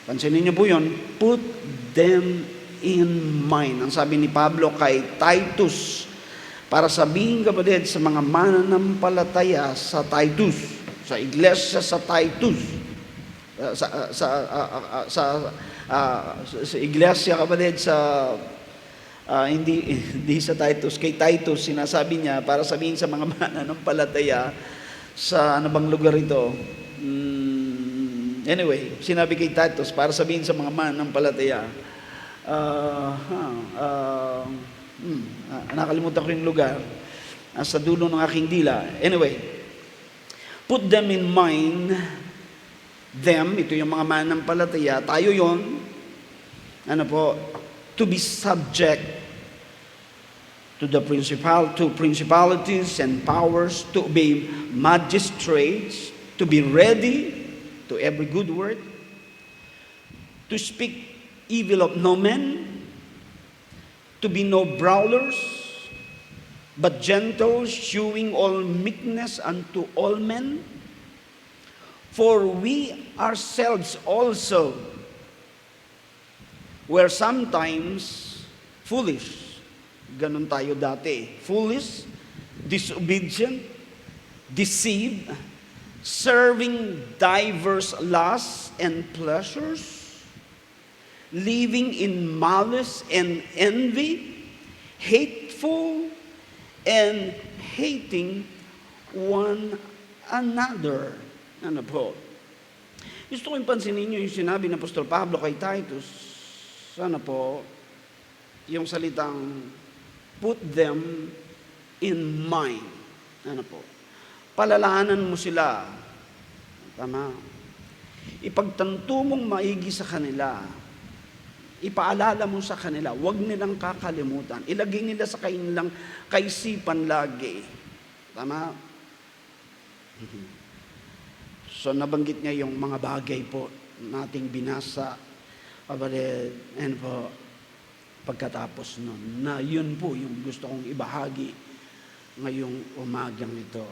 Pansinin niyo po yun, put them in mind. Ang sabi ni Pablo kay Titus, para sabihin, kapatid, sa mga mananampalataya sa Titus, sa iglesia sa Titus, sa iglesia, kapatid, hindi sa Titus, kay Titus, sinasabi niya, para sabihin sa mga mananampalataya sa ano bang lugar ito? Anyway, sinabi kay Titus, para sabihin sa mga mananampalataya, nakalimutan ko yung lugar, sa dulo ng aking dila. Anyway, put them in mind, ito yung mga mananampalataya, tayo yon, to be subject to principalities and powers, to be magistrates, to be ready to every good work, to speak evil of no man, to be no brawlers, but gentle, shewing all meekness unto all men. For we ourselves also were sometimes foolish. Ganun tayo dati. Foolish, disobedient, deceived, serving diverse lusts and pleasures, living in malice and envy, hateful, and hating one another. Ano po? Gusto ko yung pansinin nyo yung sinabi ng Apostol Pablo kay Titus. Sana po, yung salitang put them in mind. Ano po? Palalaanan mo sila. Tama? Ipagtanto mong maigi sa kanila. Ipaalala mo sa kanila. Huwag nilang kakalimutan. Ilagay nila sa kanilang kaisipan lagi. Tama? So, nabanggit niya yung mga bagay po nating binasa. And po, pagkatapos nun, na yun po yung gusto kong ibahagi ngayong umagang ito.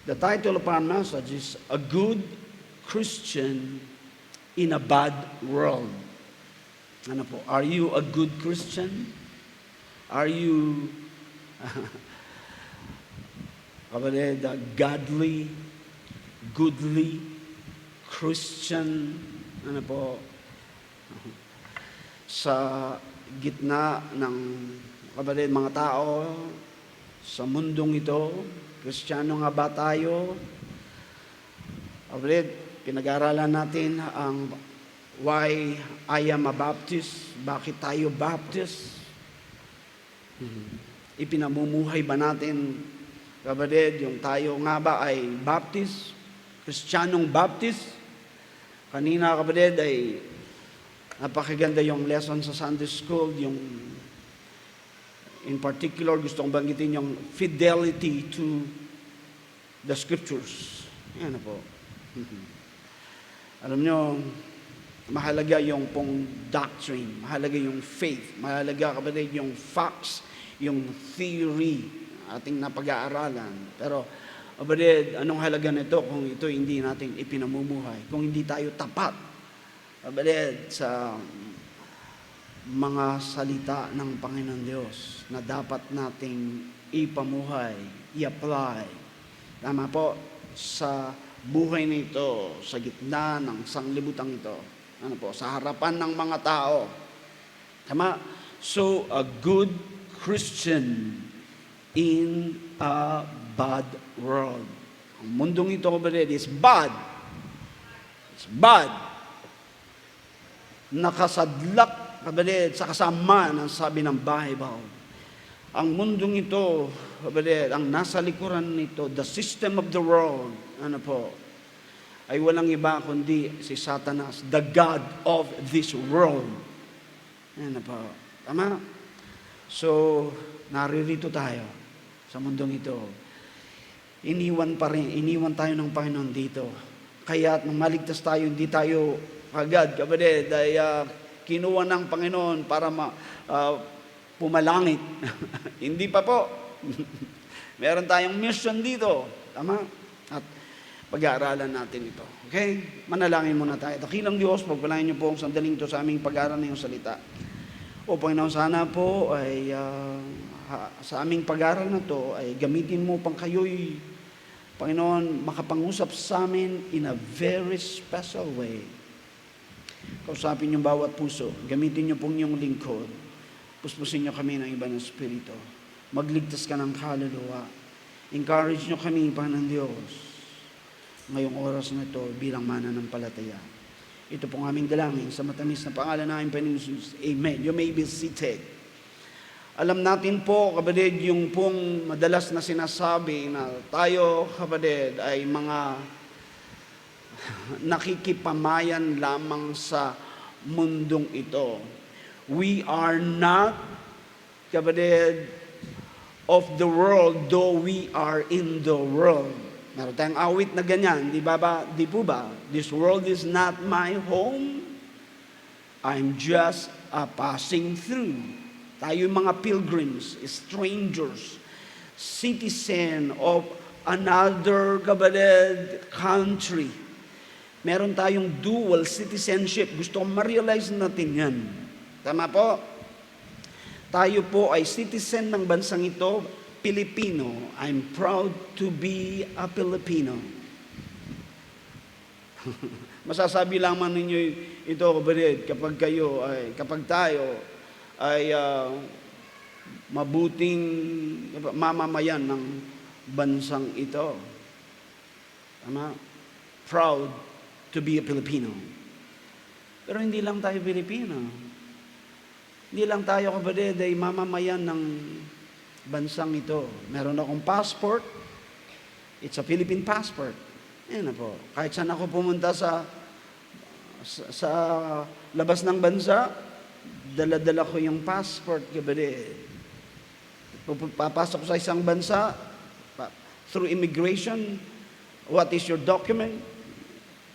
The title of our message is A Good Christian in a Bad World. Ano po? Are you a good Christian? Are you kapatid, a godly, goodly Christian? Ano po? Sa gitna ng kapatid, mga tao sa mundong ito, Kristiyano nga ba tayo? Kapatid, pinag-aaralan natin ang why I am a Baptist. Bakit tayo Baptist? Ipinamumuhay ba natin, kapatid, yung tayo nga ba ay Baptist? Kristiyanong Baptist? Kanina, kapatid, ay napakaganda yung lesson sa Sunday School, yung in particular, gusto kong banggitin yung fidelity to the Scriptures. Yan na po. Alam nyo, mahalaga yung pong doctrine, mahalaga yung faith, mahalaga, kapatid, yung facts, yung theory, ating napag-aaralan. Pero, kapatid, anong halaga nito kung ito hindi natin ipinamumuhay, kung hindi tayo tapat, kapatid, sa mga salita ng Panginoon Diyos na dapat nating ipamuhay, i-apply. Tama po, sa buhay nito, sa gitna ng sanglibutang ito. Ano po, sa harapan ng mga tao. Tama? So, a good Christian in a bad world. Ang mundong ito, kapatid, is bad. It's bad. Nakasadlak, kapatid, sa kasama ng sabi ng Bible. Ang mundong ito, kapatid, ang nasa likuran nito, the system of the world, ano po, ay walang iba kundi si Satanas, the God of this world. Ano po, tama? So, naririto tayo sa mundong ito. Iniwan tayo ng Panginoon dito. Kaya nung maligtas tayo, hindi tayo agad, kapatid, ay kinuha ng Panginoon para pumalangit. Hindi pa po. Meron tayong mission dito. Tama? At pag-aaralan natin ito. Okay? Manalangin muna tayo. Dakilang Diyos, pagpalain niyo po ang sandaling ito sa aming pag-aaral na iyong salita. O Panginoon, sana po ay sa aming pag-aaral na ito ay gamitin mo pang kayo'y, Panginoon, makapangusap sa amin in a very special way. Kausapin yung bawat puso. Gamitin niyo pong iyong lingkod. Puspusin niyo kami ng iba ng Espiritu. Magligtas ka ng kaluluwa. Encourage niyo kami, Panginoon Diyos, ngayong oras na ito bilang mananampalataya. Ito pong aming dalangin sa matamis na pangalan namin, Panginoon Jesus. Amen. You may be seated. Alam natin po, kapatid, yung pong madalas na sinasabi na tayo, kapatid, ay mga nakikipamayan lamang sa mundong ito. We are not, kapatid, of the world, though we are in the world. Meron tayong awit na ganyan, di po ba? This world is not my home. I'm just passing through. Tayo mga pilgrims, strangers, citizen of another, kapatid, country. Meron tayong dual citizenship. Gusto kong ma-realize natin yan. Tama po? Tayo po ay citizen ng bansang ito, Pilipino. I'm proud to be a Filipino. Masasabi lamang ninyo ito, kapatid, kapag tayo ay mabuting mamamayan ng bansang ito. Tama? Proud to be a Filipino. Pero hindi lang tayo Pilipino. Hindi lang tayo, kapatid, ay mamamayan ng bansang ito. Meron akong passport. It's a Philippine passport. Yan na po. Kahit saan ako pumunta sa labas ng bansa, dala-dala ko yung passport, kapatid. Papasok sa isang bansa, through immigration, what is your document?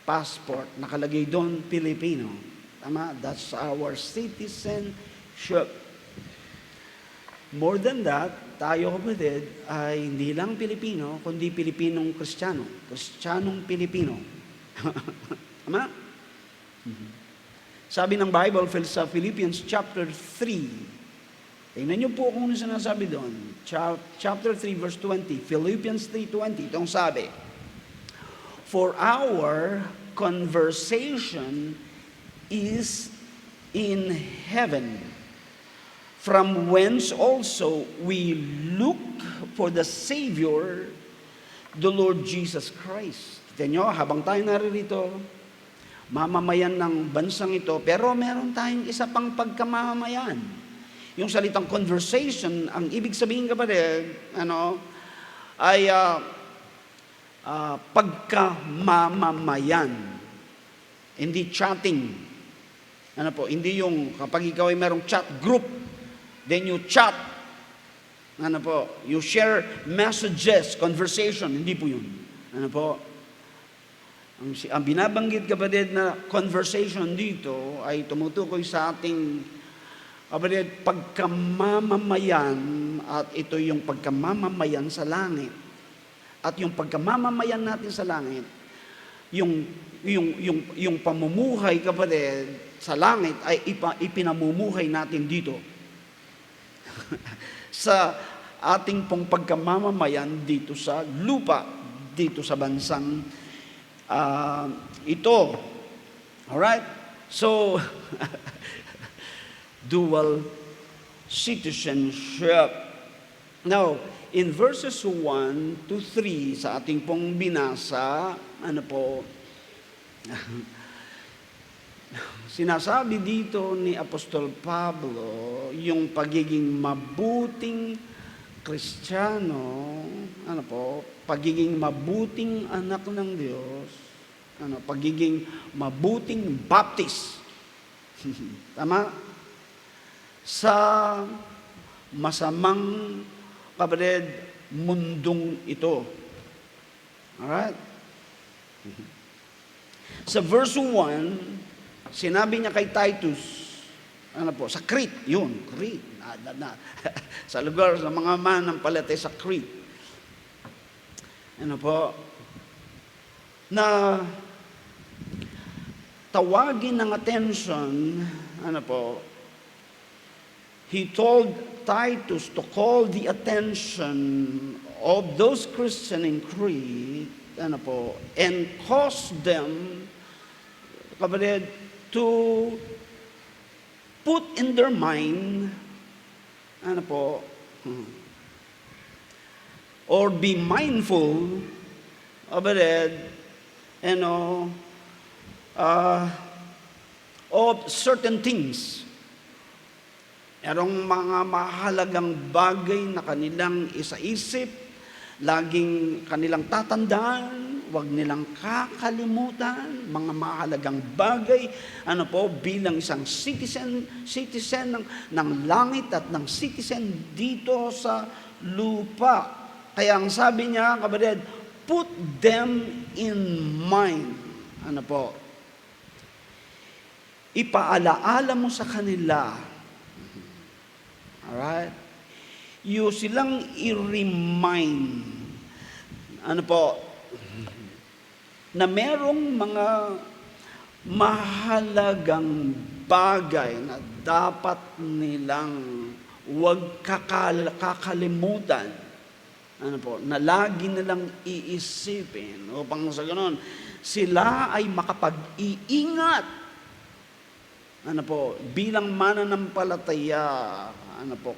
Passport. Nakalagay doon, Pilipino. Tama? That's our citizenship. More than that, tayo, kapatid, ay hindi lang Pilipino, kundi Pilipinong Kristiyano. Kristiyanong Pilipino. Tama? Sabi ng Bible sa Philippians chapter 3. Tingnan niyo po kung ano sinasabi doon. Chapter 3 verse 20. Philippians 3:20. Itong sabi, for our conversation is in heaven, from whence also we look for the Savior, the Lord Jesus Christ. Kita nyo, habang tayo naririto, mamamayan ng bansang ito, pero meron tayong isa pang pagkamamayan. Yung salitang conversation, ang ibig sabihin, kapatid, ay pagkamamayan. Hindi chatting. Hindi yung kapag ikaw ay merong chat group, then you chat. You share messages, conversation. Hindi po yun. Ang binabanggit, kapatid, na conversation dito ay tumutukoy sa ating, kapatid, pagkamamamayan, at ito yung pagkamamamayan sa langit. At yung pagkamamamayan natin sa langit, yung pamumuhay, kapatid, sa langit ay ipinamumuhay natin dito. Sa ating pong pagkamamamayan dito sa lupa, dito sa bansang ito. Alright? So, dual citizenship. Now, in verses 1 to 3 sa ating pong binasa, sinasabi dito ni Apostol Pablo yung pagiging mabuting Kristiyano, pagiging mabuting anak ng Diyos, pagiging mabuting Baptist. Tama? Sa masamang, kapatid, mundong ito. Alright? Sa verse 1, sinabi niya kay Titus, sa Crete, yun, Crete. Sa lugar, sa mga manampalataya sa Crete. na tawagin ng attention, he told Titus to call the attention of those Christians in Crete, and cause them, kapatid, to put in their mind, or be mindful, kapatid, of certain things. Merong mga mahalagang bagay na kanilang isaisip, laging kanilang tatandaan, huwag nilang kakalimutan, mga mahalagang bagay, bilang isang citizen ng langit at ng citizen dito sa lupa. Kaya ang sabi niya, kapatid, put them in mind. Ipaalaala mo sa kanila. Alright? You silang i-remind. Na merong mga mahalagang bagay na dapat nilang huwag kakalimutan. Na lagi nilang iisipin upang sa ganon sila ay makapag-iingat. Bilang mananampalataya,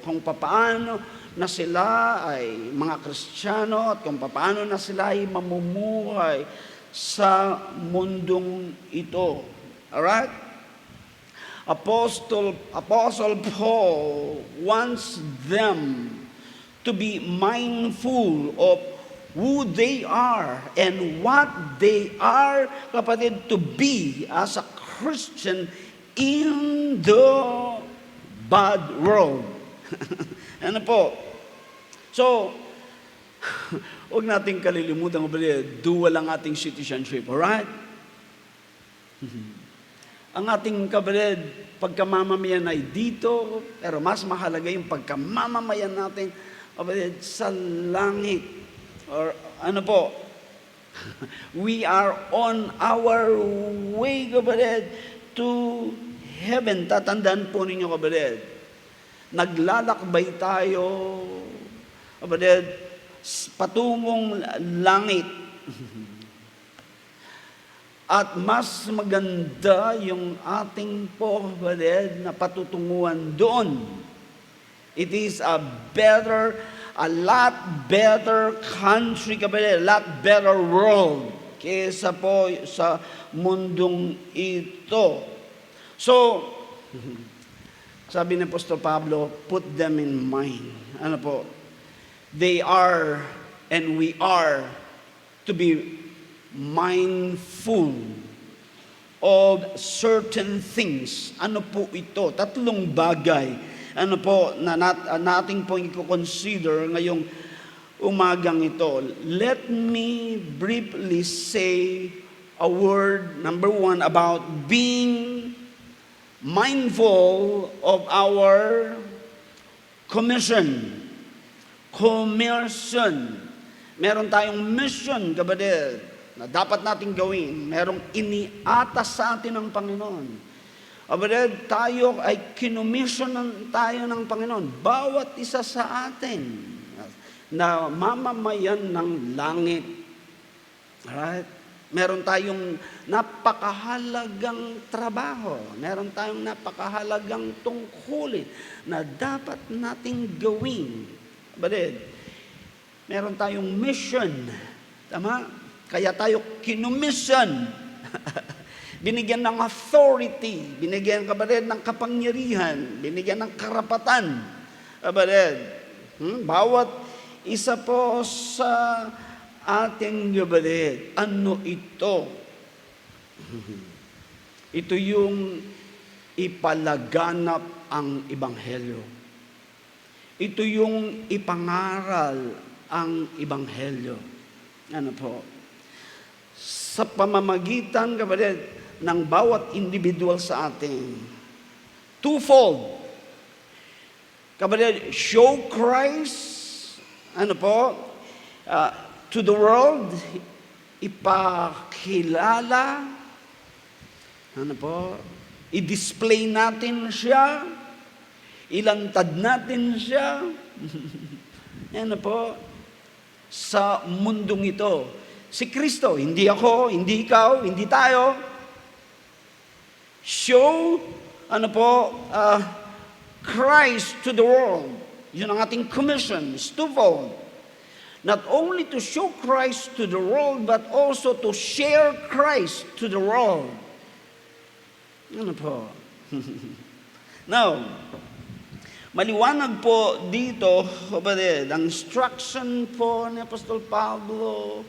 kung papaano na sila ay mga Kristiyano at kung papaano na sila ay mamumuhay sa mundong ito. Alright? Apostle Paul wants them to be mindful of who they are and what they are, kapatid, to be as a Christian in the bad world. So, huwag nating kalilimutan, kapatid, dual ang ating citizenship, alright? Ang ating, kapatid, pagkamamamayan ay dito, pero mas mahalaga yung pagkamamamayan natin, kapatid, sa langit. Or we are on our way, kapatid, to heaven. Tatandaan po ninyo, kapatid, naglalakbay tayo, kapatid, patungong langit. At mas maganda yung ating po, kapatid, na patutunguhan doon. It is a lot better country, kapatid, a lot better world kesa po sa mundong ito. So, sabi ni Apostol Pablo, put them in mind. They are and we are to be mindful of certain things. Ano po ito? Tatlong bagay na nating pong i-consider ngayong umagang ito. Let me briefly say a word, number one, about being mindful of our commission. Meron tayong mission, kapatid, na dapat nating gawin. Merong iniatas sa atin ng Panginoon. Kapatid, tayo ay kinomisyonan tayo ng Panginoon. Bawat isa sa atin na mamamayan ng langit. Alright? Meron tayong napakahalagang trabaho. Meron tayong napakahalagang tungkulin na dapat nating gawin. Kapatid, meron tayong mission. Tama? Kaya tayo kinomission. Binigyan ng authority, binigyan, kapatid, ng kapangyarihan, binigyan ng karapatan. Kapatid, bawat isa po sa ating, kapatid, ano ito? Ito yung ipalaganap ang Ebanghelyo. Ito yung ipangaral ang Ebanghelyo. Sa pamamagitan, kapatid, ng bawat individual sa atin. Twofold. Kapatid, show Christ, to the world, ipakilala, i-display natin siya, ilantad natin siya, sa mundong ito. Si Kristo, hindi ako, hindi ikaw, hindi tayo. Show, Christ to the world. Yun ang ating commission, is twofold. Not only to show Christ to the world, but also to share Christ to the world. Now, maliwanag po dito, kapatid, ang instruction po ni Apostol Pablo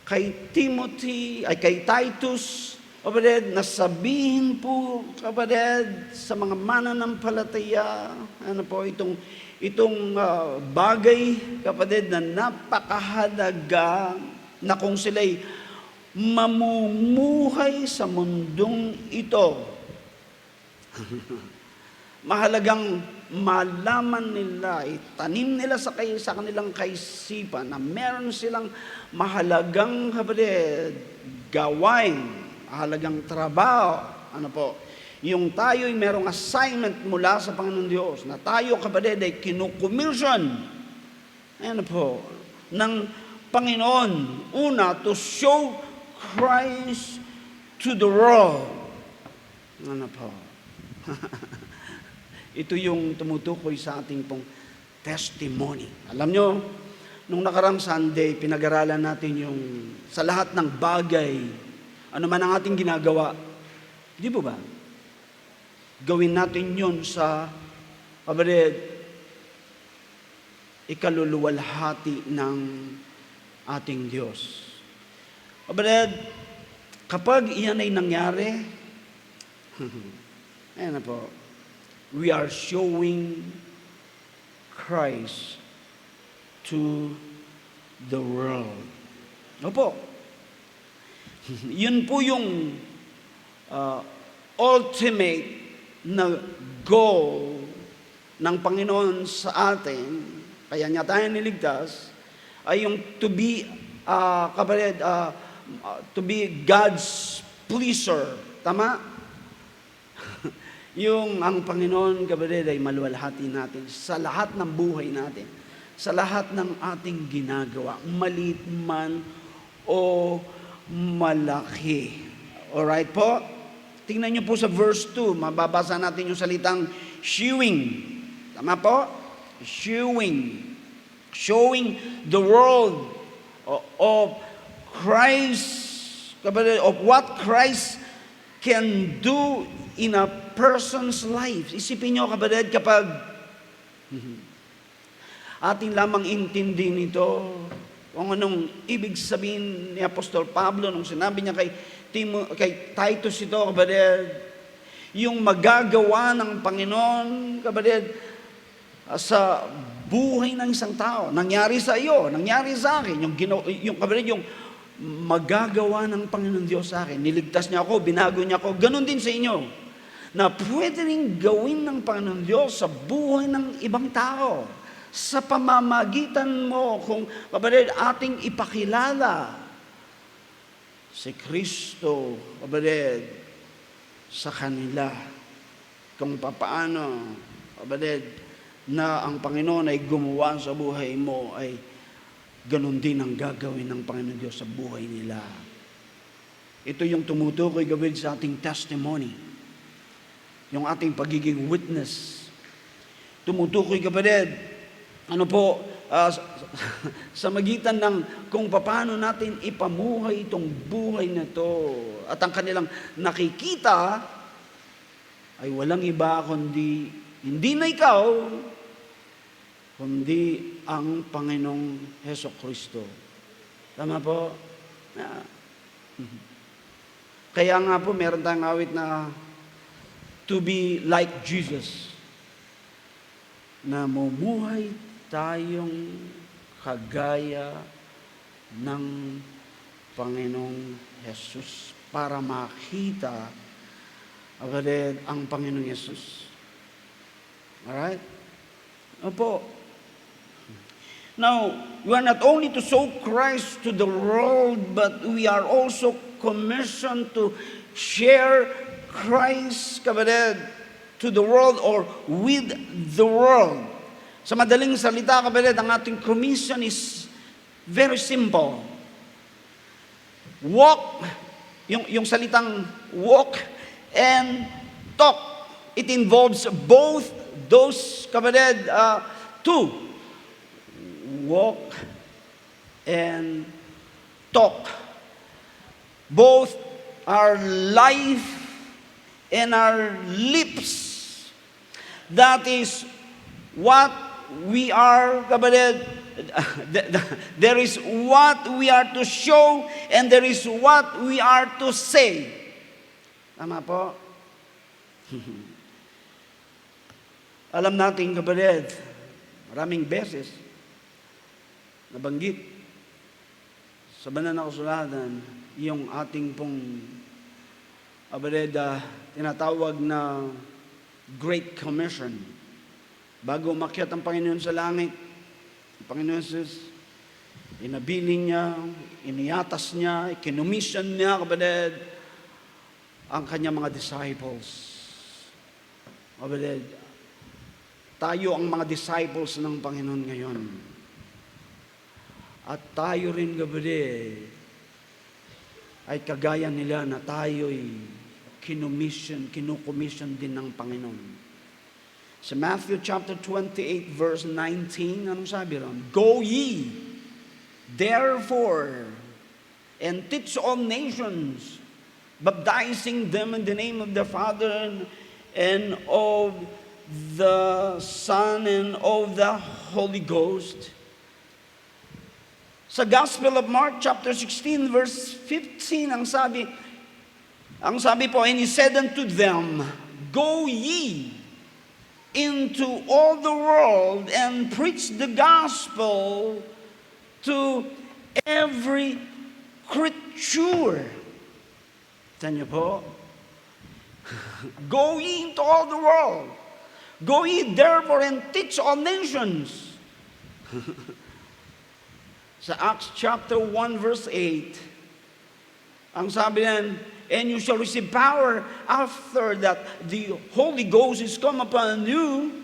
kay Timothy, ay kay Titus, kapatid, nasabihin po, kapatid, sa mga mananampalataya, itong bagay, kapatid, na napakahalaga na kung sila'y mamumuhay sa mundong ito. Mahalagang malaman nila, itanim nila sa kanilang kaisipan na meron silang mahalagang, kapatid, gawain, mahalagang trabaho. Yung tayo'y merong assignment mula sa Panginoon Diyos, na tayo, kapatid, ay kinukomisyon, ng Panginoon. Una, to show Christ to the world. Ito yung tumutukoy sa ating pong testimony. Alam nyo, nung nakarang Sunday, pinag-aralan natin yung sa lahat ng bagay, ano man ang ating ginagawa, di ba? Gawin natin yun sa, kapatid, ikaluluwalhati ng ating Diyos. Kapatid, kapag iyan ay nangyari, we are showing Christ to the world. Opo. Yun po yung ultimate na goal ng Panginoon sa atin, kaya niya tayo niligtas, ay yung to be, to be God's pleaser. Tama? Yung ang Panginoon, kapatid, ay maluwalhati natin sa lahat ng buhay natin, sa lahat ng ating ginagawa, maliit man o malaki. Alright po? Tingnan niyo po sa verse 2, mababasa natin yung salitang shewing. Tama po? Shewing. Showing the world of Christ, kapatid, of what Christ can do in a person's life. Isipin nyo, kapatid, kapag ating lamang intindi nito, kung anong ibig sabihin ni Apostol Pablo nung sinabi niya kay Titus ito, kapatid, yung magagawa ng Panginoon, kapatid, sa buhay ng isang tao. Nangyari sa iyo, nangyari sa akin. Yung kapatid, yung magagawa ng Panginoon Diyos sa akin. Niligtas niya ako, binago niya ako. Ganon din sa inyo. Na pwede rin gawin ng Panginoon Diyos sa buhay ng ibang tao. Sa pamamagitan mo, kung kapatid, ating ipakilala si Kristo, kapatid, sa kanila. Kung papaano, kapatid, na ang Panginoon ay gumawa sa buhay mo, ay ganon din ang gagawin ng Panginoon Diyos sa buhay nila. Ito yung tumutukoy, kapatid, sa ating testimony. Yung ating pagiging witness. Tumutukoy, kapatid, sa magitan ng kung paano natin ipamuhay itong buhay na to. At ang kanilang nakikita ay walang iba kundi, hindi na ikaw, kundi ang Panginoong Hesukristo. Tama po? Kaya nga po, meron tayong awit na to be like Jesus. Na mumuhay tayong kagaya ng Panginoong Jesus para makita ang Panginoong Jesus. Alright? Opo. Now, we are not only to show Christ to the world, but we are also commissioned to share Christ, kapatid, to the world or with the world. Sa madaling salita, kapatid, ang ating commission is very simple. Walk, yung salitang walk and talk. It involves both those, kapatid, two. Walk and talk. Both our life and our lips. That is what we are, kapatid. There is what we are to show and there is what we are to say. Tama po? Alam natin, kapatid, maraming beses nabanggit sa banal na kasulatan yung ating pong, kapatid, tinatawag na Great Commission. Bago umakyat ang Panginoon sa langit, ang Panginoon Jesus, inabiling niya, iniatas niya, ikinumission niya, kapatid, ang kanyang mga disciples. Kapatid, tayo ang mga disciples ng Panginoon ngayon. At tayo rin, kapatid, ay kagaya nila na tayo'y kinukomission din ng Panginoon. Sa Matthew chapter 28 verse 19, anong sabi ron? Go ye, therefore, and teach all nations, baptizing them in the name of the Father and of the Son and of the Holy Ghost. Sa Gospel of Mark chapter 16 verse 15, ang sabi po, and he said unto them, go ye into all the world and preach the gospel to every creature. Tignan niyo po. Go ye into all the world. Go ye therefore and teach all nations. Sa Acts chapter 1 verse 8, ang sabi niyan, and you shall receive power after that the Holy Ghost is come upon you,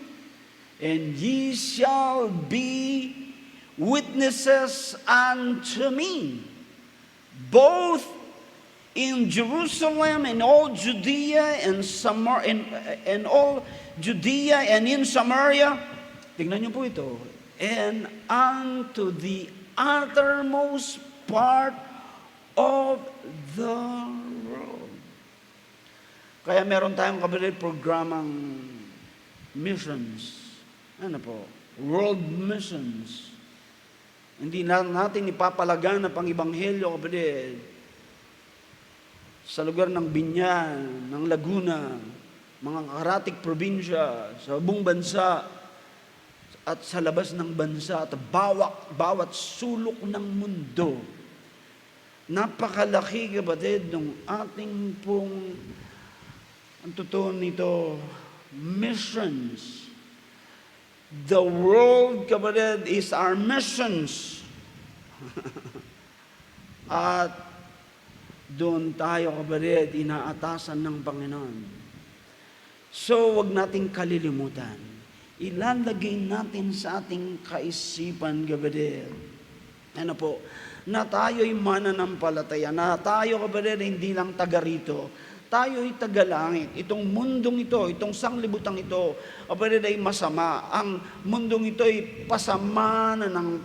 and ye shall be witnesses unto me, both in Jerusalem and all Judea and all Judea and in Samaria. Tingnan niyo po ito. And unto the uttermost part of the world. Kaya meron tayong, kapatid, programang missions. Ano po? World missions. Hindi natin ipapalagan na pang-ibanghelyo, kapatid, sa lugar ng Binyan, ng Laguna, mga karatig probinsya, sa buong bansa, at sa labas ng bansa, at bawat sulok ng mundo. Napakalaki, kapatid, ng ating pong, ang totoo nito, missions. The world, kapatid, is our missions. At doon tayo, kapatid, inaatasan ng Panginoon. So, wag nating kalilimutan. Ilalagay natin sa ating kaisipan, kapatid, ano po, na tayo'y mananampalataya, na tayo, kapatid, hindi lang taga rito, tayo'y taga-langit. Itong mundong ito, itong sanglibutang ito, kapatid, ay masama. Ang mundong ito ay pasama na ng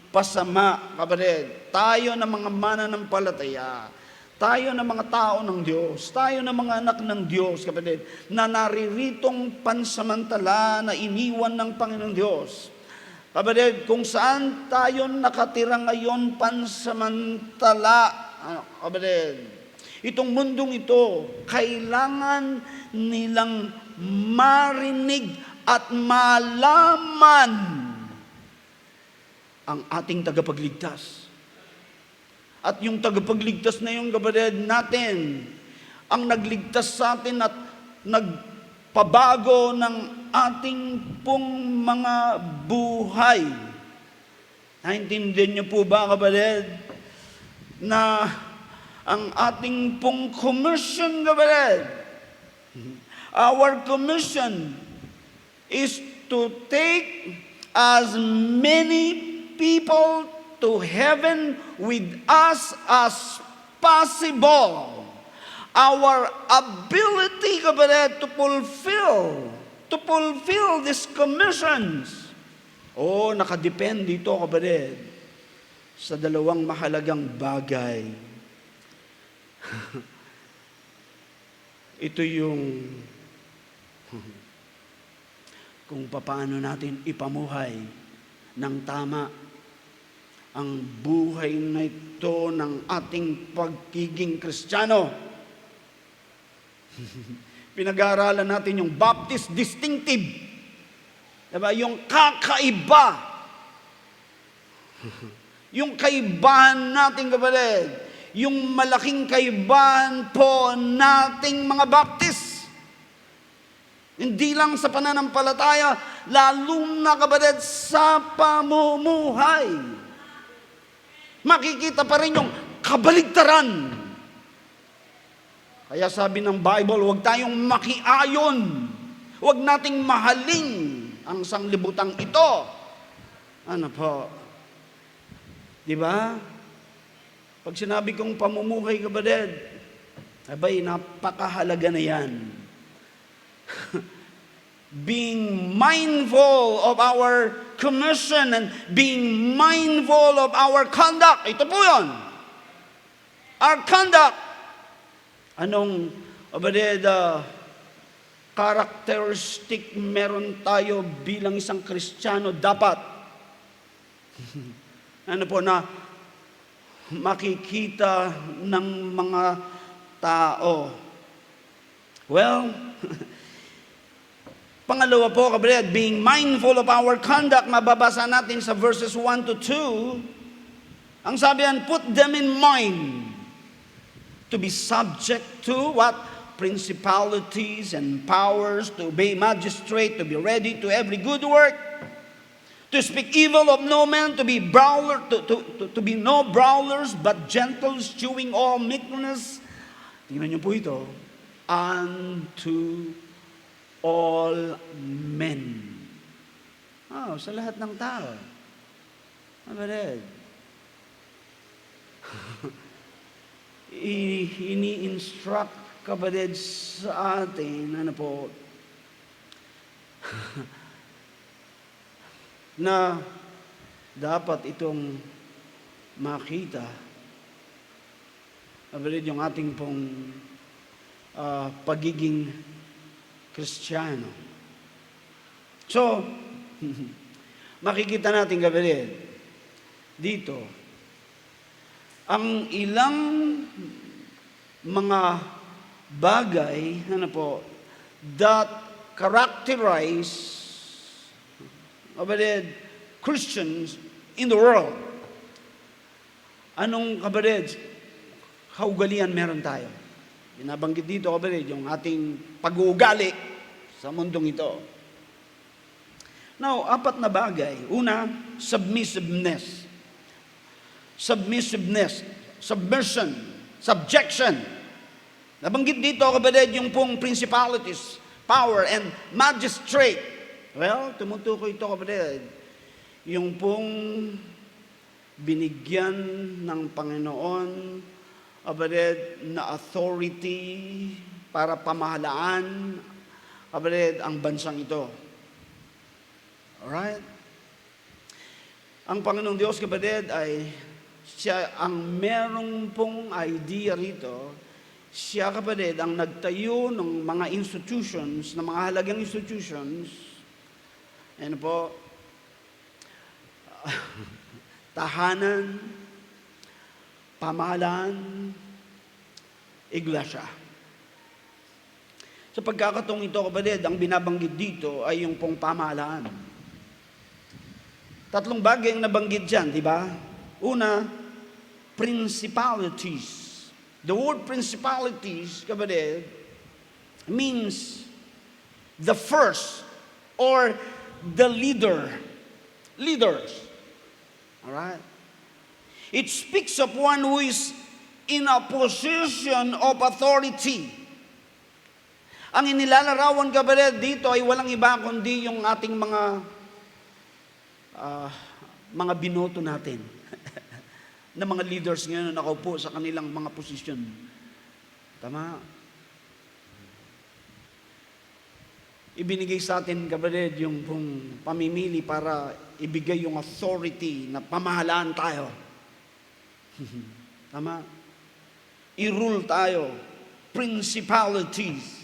pasama, kapatid. Tayo na mga mananampalataya, tayo na mga tao ng Diyos, tayo na mga anak ng Diyos, kapatid, na nariritong pansamantala na iniwan ng Panginoong Diyos. Kapatid, kung saan tayo nakatira ngayon pansamantala, kapatid, itong mundong ito, kailangan nilang marinig at malaman ang ating tagapagligtas. At yung tagapagligtas na yung, kapatid, natin, ang nagligtas sa atin at nagpabago ng ating pong mga buhay. Naintindihan niyo po ba, kapatid, na ang ating pong commission, kapatid, our commission is to take as many people to heaven with us as possible. Our ability, kapatid, to fulfill these commissions. Nakadepende ito, kapatid, sa dalawang mahalagang bagay. Ito yung kung paano natin ipamuhay ng tama ang buhay na ito ng ating pagiging Kristiyano. Pinag-aaralan natin yung Baptist distinctive. Diba? Yung kakaiba. Yung kaibahan natin, kapatid. Yung malaking kaibahan po nating mga Baptist. Hindi lang sa pananampalataya, lalo na, kapatid, sa pamumuhay. Makikita pa rin yung kabaligtaran. Kaya sabi ng Bible, huwag tayong makiayon. Huwag nating mahaling ang sanglibutang ito. Ano po? Di ba? Pag sinabi kong pamumuhay, kapatid, abay, napakahalaga na yan. Being mindful of our commission and being mindful of our conduct. Ito po yun. Our conduct. Anong, kapatid, characteristic meron tayo bilang isang Kristiyano dapat? Ano po na makikita ng mga tao? Well, pangalawa po, kapatid, being mindful of our conduct, mababasa natin sa verses 1 to 2. Ang sabi yan, put them in mind to be subject to what? Principalities and powers, to obey magistrate, to be ready to every good work, to speak evil of no man, to be no brawlers, but gentle, shewing all meekness. Tingnan niyo po ito. Unto all men. Sa lahat ng tao. Kapatid. Ini-instruct, kapatid, sa atin, na dapat itong makita, kapatid, yung ating pong pagiging Kristiyano. So, makikita natin, kapatid, dito, ang ilang mga bagay, that characterize, kapatid, Christians in the world. Anong, kapatid, kaugalian meron tayo? Binabanggit dito, kapatid, yung ating pag-uugali sa mundong ito. Now, 4 na bagay. Una, submissiveness. Submission, subjection. Nabanggit dito, kapatid, yung pong principalities, power, and magistrate. Well, tumutukoy ito, kapatid, yung pong binigyan ng Panginoon, kapatid, na authority para pamahalaan, kapatid, ang bansang ito. Alright? Ang Panginoong Diyos, kapatid, ay siya ang merong pong idea rito. Siya, kapatid, ang nagtayo ng mga institutions, ng mga halagang institutions. Tahanan, pamahalaan, iglesia. Sa pagkakataong ito, kapatid, ang binabanggit dito ay yung pong pamahalaan. 3 bagay ang nabanggit dyan, di ba? Una, principalities. The word principalities, kapatid, means the first or the leader. Leaders. Alright? It speaks of one who is in a position of authority. Ang inilalarawan, kapatid, dito ay walang iba kundi yung ating mga binoto natin na mga leaders ngayon na nakaupo sa kanilang mga posisyon. Tama? Ibinigay sa atin, kapatid, yung pong pamimili para ibigay yung authority na pamahalaan tayo. Tama? I-rule tayo. Principalities.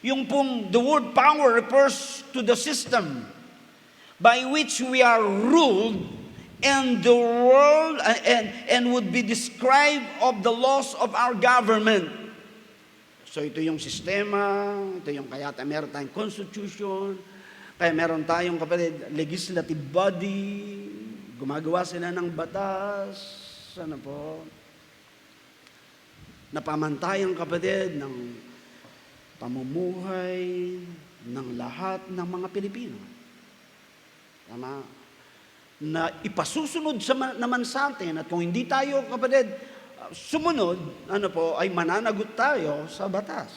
Yung pong the word power refers to the system by which we are ruled and the world and would be described of the laws of our government. So ito yung sistema, ito yung kaya meron tayong constitution, kaya meron tayong, kapatid, legislative body, gumagawa sila ng batas, ano po, napamantayan, kapatid, ng pamumuhay ng lahat ng mga Pilipino. Tama? Na ipasusunod naman sa atin, at kung hindi tayo, kapatid, sumunod, ay mananagot tayo sa batas.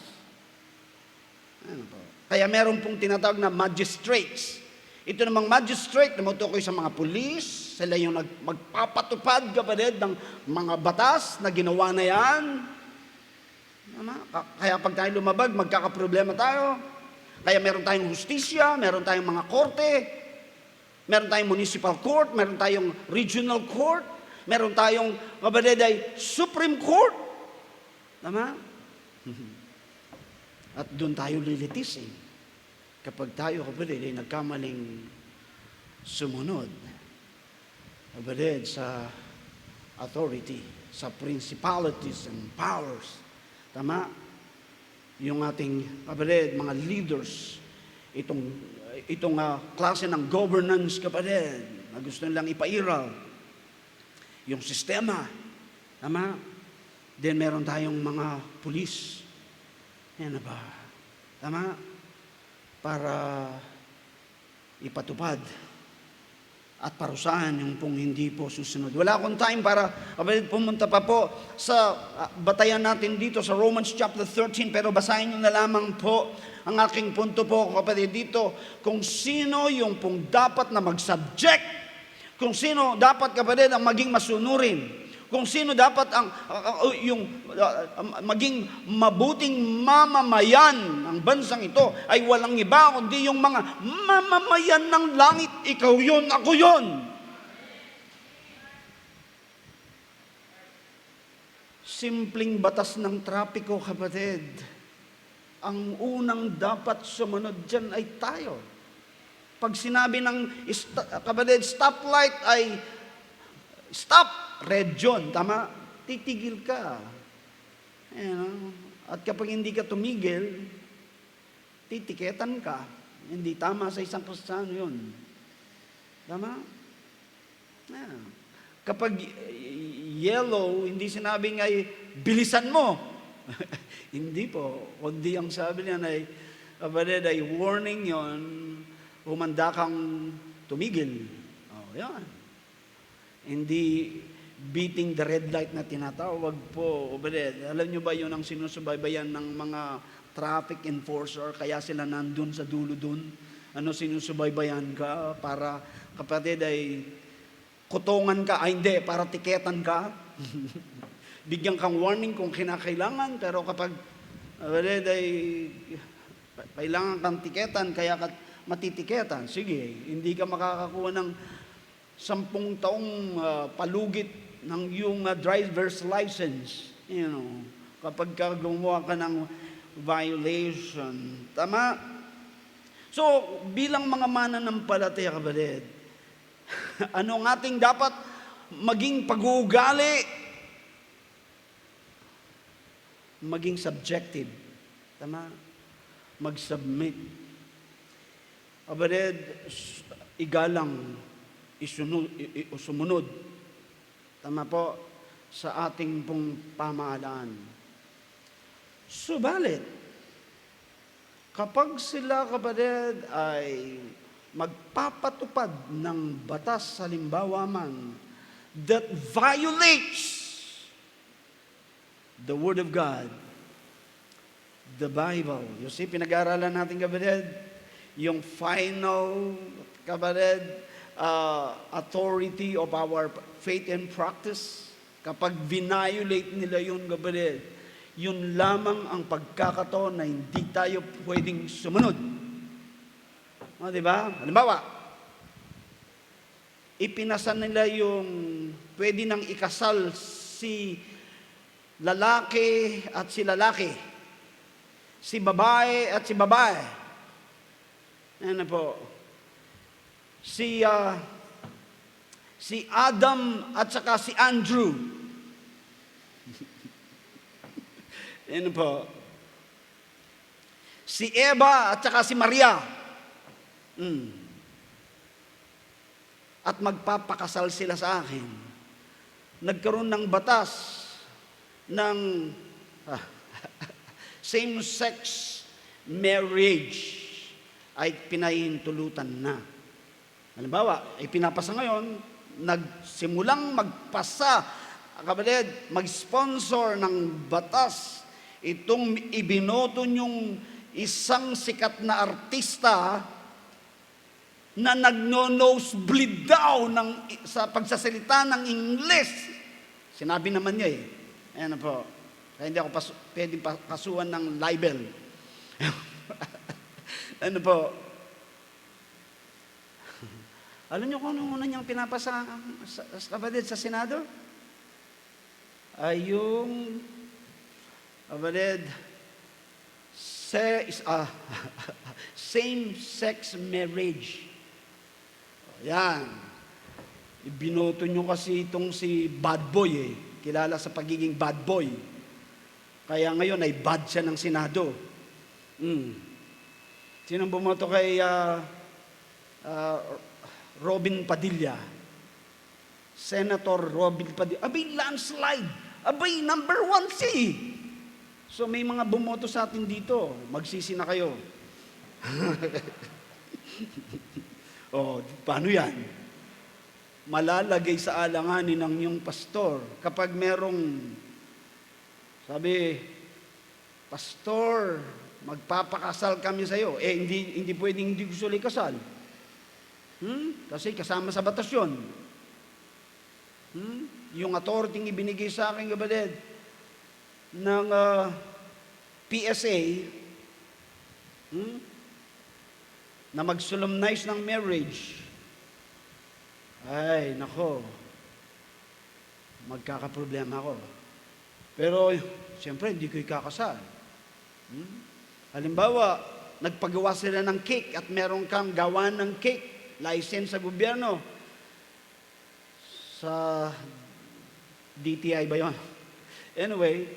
Ano po? Kaya meron pong tinatawag na magistrates. Ito namang magistrate na matukoy sa mga pulis, sila yung magpapatupad, kapatid, ng mga batas na ginawa na yan. Kaya pag tayo lumabag, magkakaproblema tayo. Kaya meron tayong hustisya, meron tayong mga korte, meron tayong municipal court, meron tayong regional court, meron tayong, kapatid, ay Supreme Court. Tama? At doon tayo lilitisin kapag tayo, kapatid, ay nagkamaling sumunod, kapatid, sa authority, sa principalities and powers. Tama? Yung ating, kapatid, mga leaders, itong klase ng governance, kapatid, na gusto nilang ipairal, yung sistema. Tama? Then meron tayong mga pulis. Yan na ba? Tama? Para ipatupad at parusahan yung pong hindi po susunod. Wala akong time para, kapatid, pumunta pa po sa batayan natin dito sa Romans chapter 13, pero basahin nyo na lamang po ang aking punto po, kapatid, dito, kung sino yung pong dapat na mag-subject, kung sino dapat, kapatid, ang maging masunurin, kung sino dapat ang maging mabuting mamamayan ng bansang ito, ay walang iba kundi yung mga mamamayan ng langit. Ikaw yun, ako yun. Simpleng batas ng trapiko, kapatid. Ang unang dapat sumunod dyan ay tayo. Pag sinabi ng, kapatid, stoplight ay stop. Red John, tama? Titigil ka. At kapag hindi ka tumigil, titiketan ka. Hindi tama sa isang Kristiyano yun. Tama? Kapag yellow, hindi sinabing ay bilisan mo. Hindi po. Kundi ang sabi niya ay, kapatid, ay warning yon, humanda kang tumigil. Yan. Hindi beating the red light na tinatawag po. Alam nyo ba yun ang sinusubaybayan ng mga traffic enforcer, kaya sila nandun sa dulo dun? Sinusubaybayan ka para, kapatid, ay kutungan ka, hindi, para tiketan ka. Bigyan kang warning kung kinakailangan, pero kapag, kapatid, ay kailangan kang tiketan, kaya ka matitiketan, sige, hindi ka makakakuha ng 10 taong palugit ng iyong driver's license, kapag gumawa ka ng violation. Tama? So, bilang mga mananampalataya, kapatid, ano ang ating dapat maging pag-uugali? Maging subjective. Tama? Mag-submit. Kapatid, igalang, sumunod. Tama po, sa ating pong pamahalaan. Subalit, Kapag sila, kapatid, ay magpapatupad ng batas, halimbawa man, that violates the Word of God, the Bible. You see, pinag-aaralan natin, kapatid, yung final, kapatid, authority of our faith and practice. Kapag violate nila yun, kapatid, yun lamang ang pagkakataon na hindi tayo pwedeng sumunod. O, diba? Halimbawa, ipinasa nila yung pwede nang ikasal si lalaki at si lalaki, si babae at si babae. Ano po? Si Adam at saka si Andrew. Ano po? Si Eva at saka si Maria. At magpapakasal sila sa akin. Nagkaroon ng batas ng same-sex marriage ay pinahintulutan na. Halimbawa, ay pinapasa ngayon, nagsimulang magpasa, kapatid, mag-sponsor ng batas, itong ibinoto niyong isang sikat na artista na nagno-nosebleed daw sa pagsasalita ng Ingles. Sinabi naman niya Ayan na po. Kaya hindi ako pwedeng kasuhan ng libel. Ano po? Alam niyo kung ano muna niyang pinapasa kapatid sa Senado? Ay yung kapatid, same-sex marriage. Yan. Ibinoto niyo kasi itong si bad boy kilala sa pagiging bad boy. Kaya ngayon ay bad siya ng Senado. Sinong bumoto kay Robin Padilla? Senator Robin Padilla. Abay, landslide. Abay, number 1 si. So may mga bumoto sa atin dito. Magsisi na kayo. Paano yan? Malalagay sa alanganin ng iyong pastor kapag merong sabi, pastor, magpapakasal kami sa iyo. Hindi pwedeng hindi gusto ikasal. Kasi kasama sa batas yun. Yung authority ibinigay sa akin, kapatid, ng PSA, na mag-solemnize ng marriage, ay, nako, magkakaproblema ako. Pero, siyempre, hindi ko ikakasal. Halimbawa, nagpagawa sila ng cake at meron kang gawa ng cake, license sa gobyerno. Sa DTI ba yun? Anyway,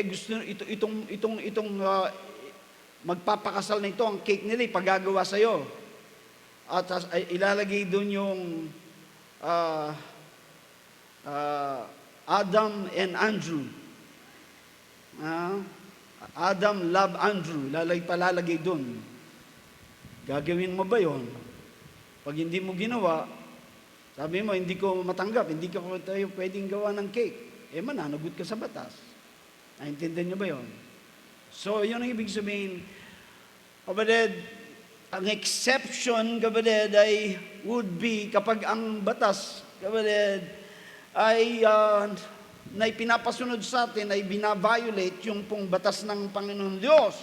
gusto itong magpapakasal na ito, ang cake nila, ipagagawa sa'yo. At ilalagay doon yung Adam and Andrew. Adam love Andrew. Palalagay doon. Gagawin mo ba yon? Pag hindi mo ginawa, sabi mo, hindi ko matanggap, hindi ko tayo pwedeng gawa ng cake. Mananagot ka sa batas. Naintindihan niyo ba yon? So, yun ang ibig sabihin, kapatid, ang exception, kapatid, ay would be kapag ang batas, kapatid, ay na ipinapasunod sa atin ay binaviolate yung pong batas ng Panginoon Diyos.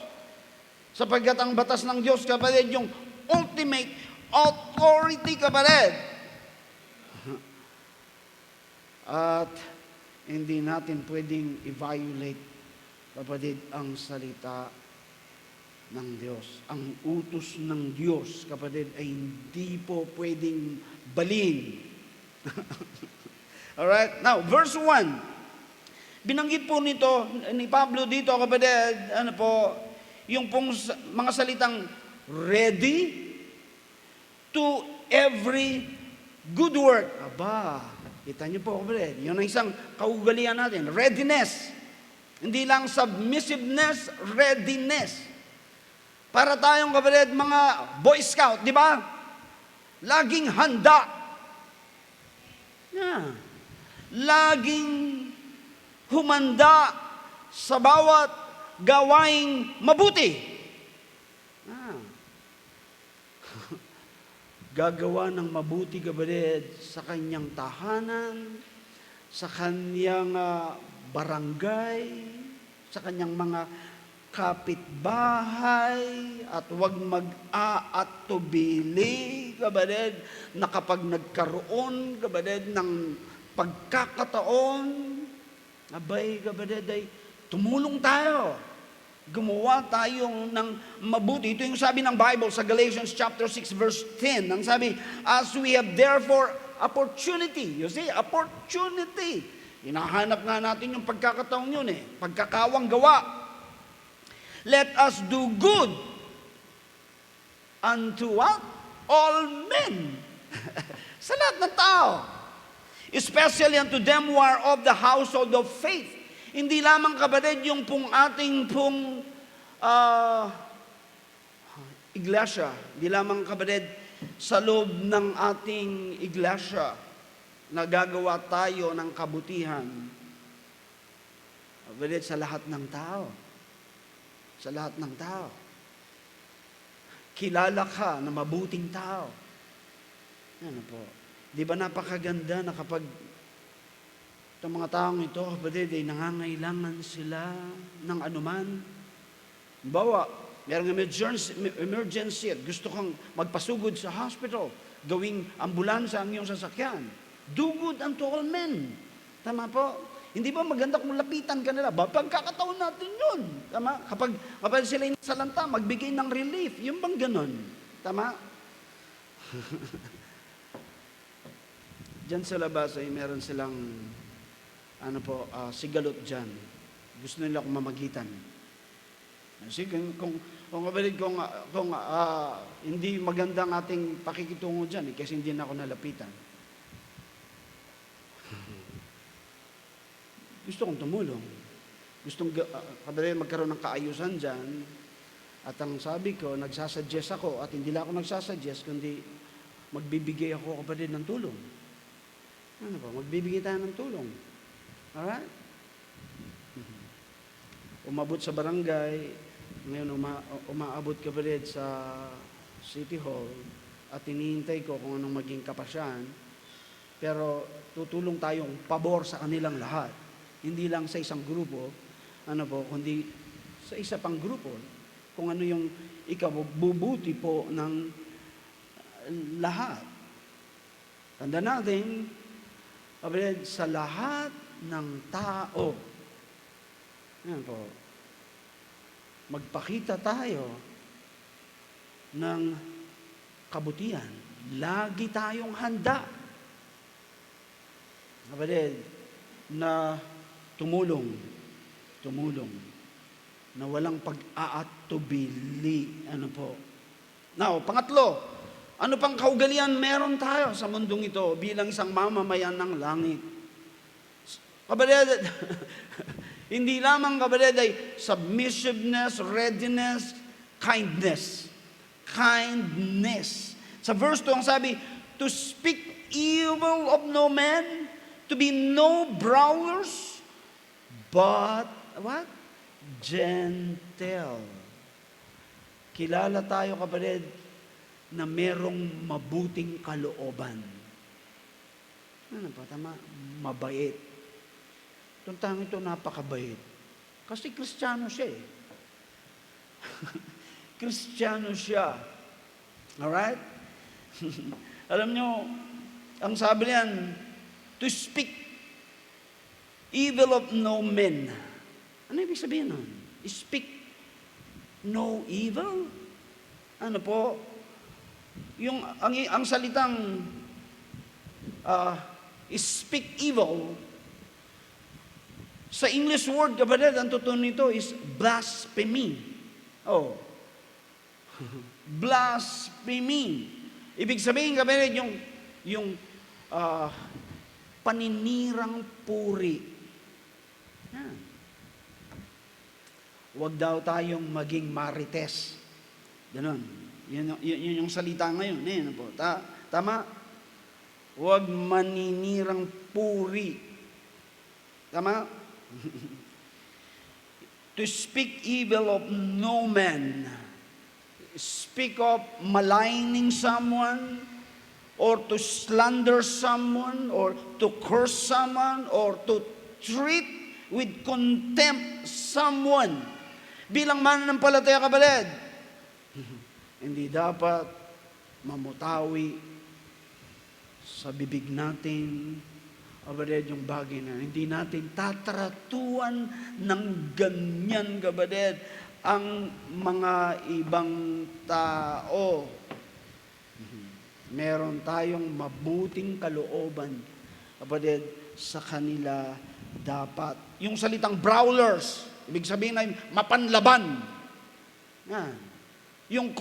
Sapagkat ang batas ng Diyos, kapatid, yung ultimate authority, kapatid. At hindi natin pwedeng i-violate, kapatid, ang salita ng Diyos. Ang utos ng Diyos, kapatid, ay hindi po pwedeng balin. Alright? Now, verse 1. Binanggit po nito, ni Pablo dito, kapatid, yung pong mga salitang ready to every good work. Aba, kita niyo po, kapatid, yun ang isang kaugalian natin. Readiness. Hindi lang submissiveness, readiness. Para tayong kapatid, mga Boy Scout, di ba? Laging handa. Yeah. Laging humanda sa bawat gawaing mabuti. Ah. Gagawa ng mabuti, kapatid, sa kanyang tahanan, sa kanyang barangay, sa kanyang mga kapitbahay, at huwag mag-aatubili, kapatid, na kapag nagkaroon, kapatid, ng pagkakataon, abay, kapatid, ay tumulong tayo. Gumawa tayo ng mabuti. Ito yung sabi ng Bible sa Galatians chapter 6 verse 10. Ang sabi, as we have therefore opportunity. You see, opportunity. Hinahanap nga natin yung pagkakataon yun pagkakawang gawa. Let us do good unto what? All men. Sa lahat ng tao. Especially unto them who are of the household of faith. Hindi lamang, kapatid, yung ating iglesia. Hindi lamang, kapatid, sa loob ng ating iglesia na gagawa tayo ng kabutihan. Kapatid, sa lahat ng tao. Sa lahat ng tao. Kilala ka na mabuting tao. Ano po? Di ba napakaganda na kapag itong mga taong ito, kapatid, ay nangangailangan sila ng anuman. Bawa, mayroong emergency at gusto kang magpasugod sa hospital, gawing ambulansya ang iyong sasakyan. Do good unto all men. Tama po? Hindi ba maganda kung lapitan ka nila? Pagkakataon natin yun. Tama? Kapag sila yung salanta, magbigay ng relief. Yung bang ganon? Tama? Diyan sa labas ay meron silang sigalot dyan. Gusto nila akong mamagitan. Sige, kung hindi magandang ating pakikitungo dyan, kasi hindi na ako nalapitan. Gusto kong tumulong. Gustong magkaroon ng kaayusan dyan. At ang sabi ko, nagsasuggest ako, at hindi lang ako nagsasuggest, kundi magbibigay ako, kapatid, ng tulong. Ano ba? Magbibigay tayo ng tulong. Alright? Umabot sa barangay, ngayon umaabot, kapatid, sa City Hall, at hinihintay ko kung anong maging kapasyan, pero tutulong tayong pabor sa kanilang lahat. Hindi lang sa isang grupo, kundi sa isa pang grupo, kung ano yung ikabubuti po ng lahat. Tanda natin, sa lahat ng tao, magpakita tayo ng kabutihan. Lagi tayong handa, kapatid, na tumulong, na walang pag-aatubili. Now, pangatlo, ano pang kaugalian meron tayo sa mundong ito bilang isang mamamayan ng langit? Kapatid, hindi lamang, kapatid, ay submissiveness, readiness, kindness. Kindness. Sa verse 2, ang sabi, to speak evil of no man, to be no brawlers, but, what? Gentle. Kilala tayo, kapatid, na merong mabuting kalooban. Tama? Mabait. Itong tao ito, napakabait. Kasi Kristiyano siya Kristiyano siya. Alright? Alam nyo, ang sabi niyan, to speak evil of no men. Ano ibig sabihin nun? Speak no evil? Ano po? Ang salitang speak evil, sa English word, kapatid, ang totoo nito is blasphemy. Blasphemy. Ibig sabihin, kapatid, yung paninirang puri. Huwag daw tayong maging marites. Ganon. Yun yung salita ngayon. Ano po? Tama? Huwag maninirang puri. Tama? To speak evil of no man. Speak of maligning someone, or to slander someone, or to curse someone, or to treat with contempt someone. Bilang mananampalataya, kapatid, hindi dapat mamutawi sa bibig natin, kapatid, yung bagay na hindi natin tataratuan ng ganyan, kapatid, ang mga ibang tao. Meron tayong mabuting kalooban, kapatid, sa kanila dapat. Yung salitang brawlers, ibig sabihin na mapanlaban. Yan. Yung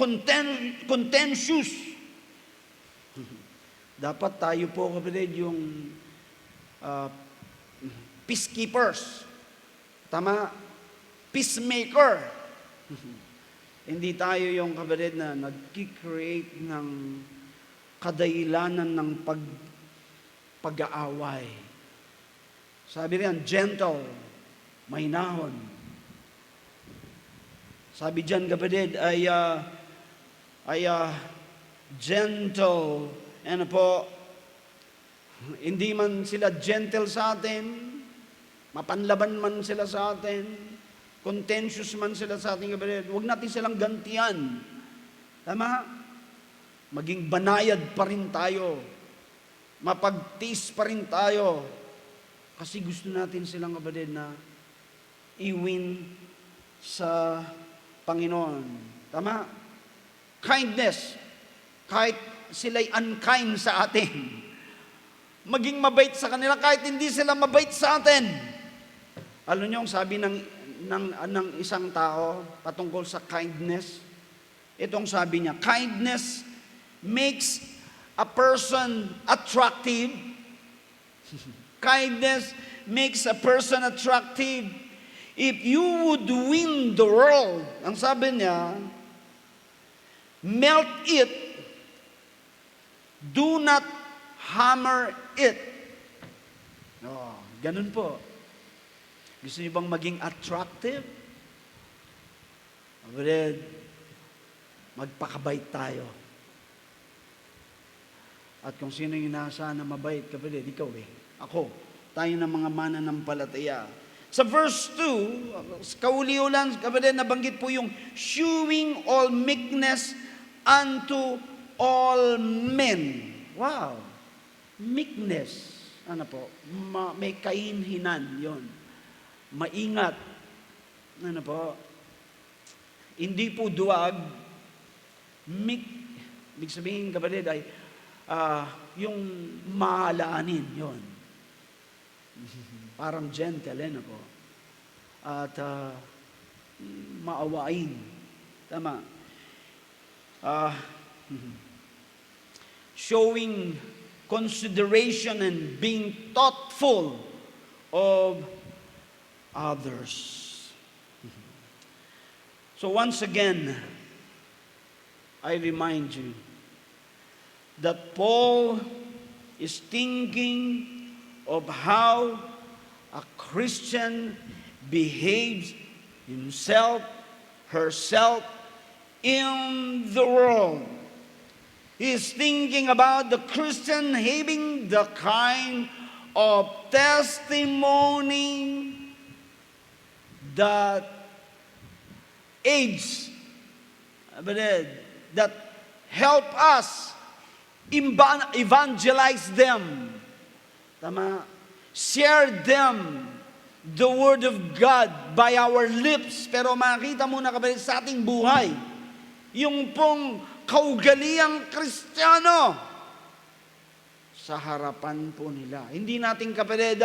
contentious. Dapat tayo po, kapatid, yung peacekeepers. Tama? Peacemaker. Hindi tayo yung, kapatid, na nag-create ng kadailanan ng pag-aaway. Sabi riyan, gentle, mahinahon. Sabi diyan, kapatid, ay gentle. Ano po, hindi man sila gentle sa atin, mapanlaban man sila sa atin, contentious man sila sa ating kapatid, huwag natin silang gantian. Tama? Maging banayad pa rin tayo. Mapagtiis pa rin tayo. Kasi gusto natin silang, kapatid, na i-win sa Panginoon. Tama? Kindness. Kahit sila'y unkind sa atin. Maging mabait sa kanila kahit hindi sila mabait sa atin. Alam niyo, sabi ng isang tao patungkol sa kindness, itong sabi niya, kindness makes a person attractive. Kindness makes a person attractive. If you would win the world, ang sabi niya, melt it, do not hammer it. Oh, ganun po. Gusto niyo bang maging attractive? Kapatid, magpakabait tayo. At kung sino yung inaasahan na mabait, kapatid, ikaw ako. Tayo ng mga mananampalataya. Sa verse 2, kauli-ulan, kapatid, nabanggit po yung shewing all meekness unto all men. Wow! Meekness. Ano po? May kahinhinan yon. Maingat. Ano po? Hindi po duwag. Ibig sabihin, kapatid, ay yung maalaanin yon. Parang gentle, ano po? At maawain. Tama. Showing consideration and being thoughtful of others. So once again, I remind you that Paul is thinking of how a Christian behaves himself, herself in the world. He is thinking about the Christian having the kind of testimony that aids, that help us evangelize them. Tama? Share them the Word of God by our lips. Pero makita muna, kapatid, sa ating buhay, yung pong kaugaliang Kristiyano sa harapan po nila. Hindi natin, kapatid,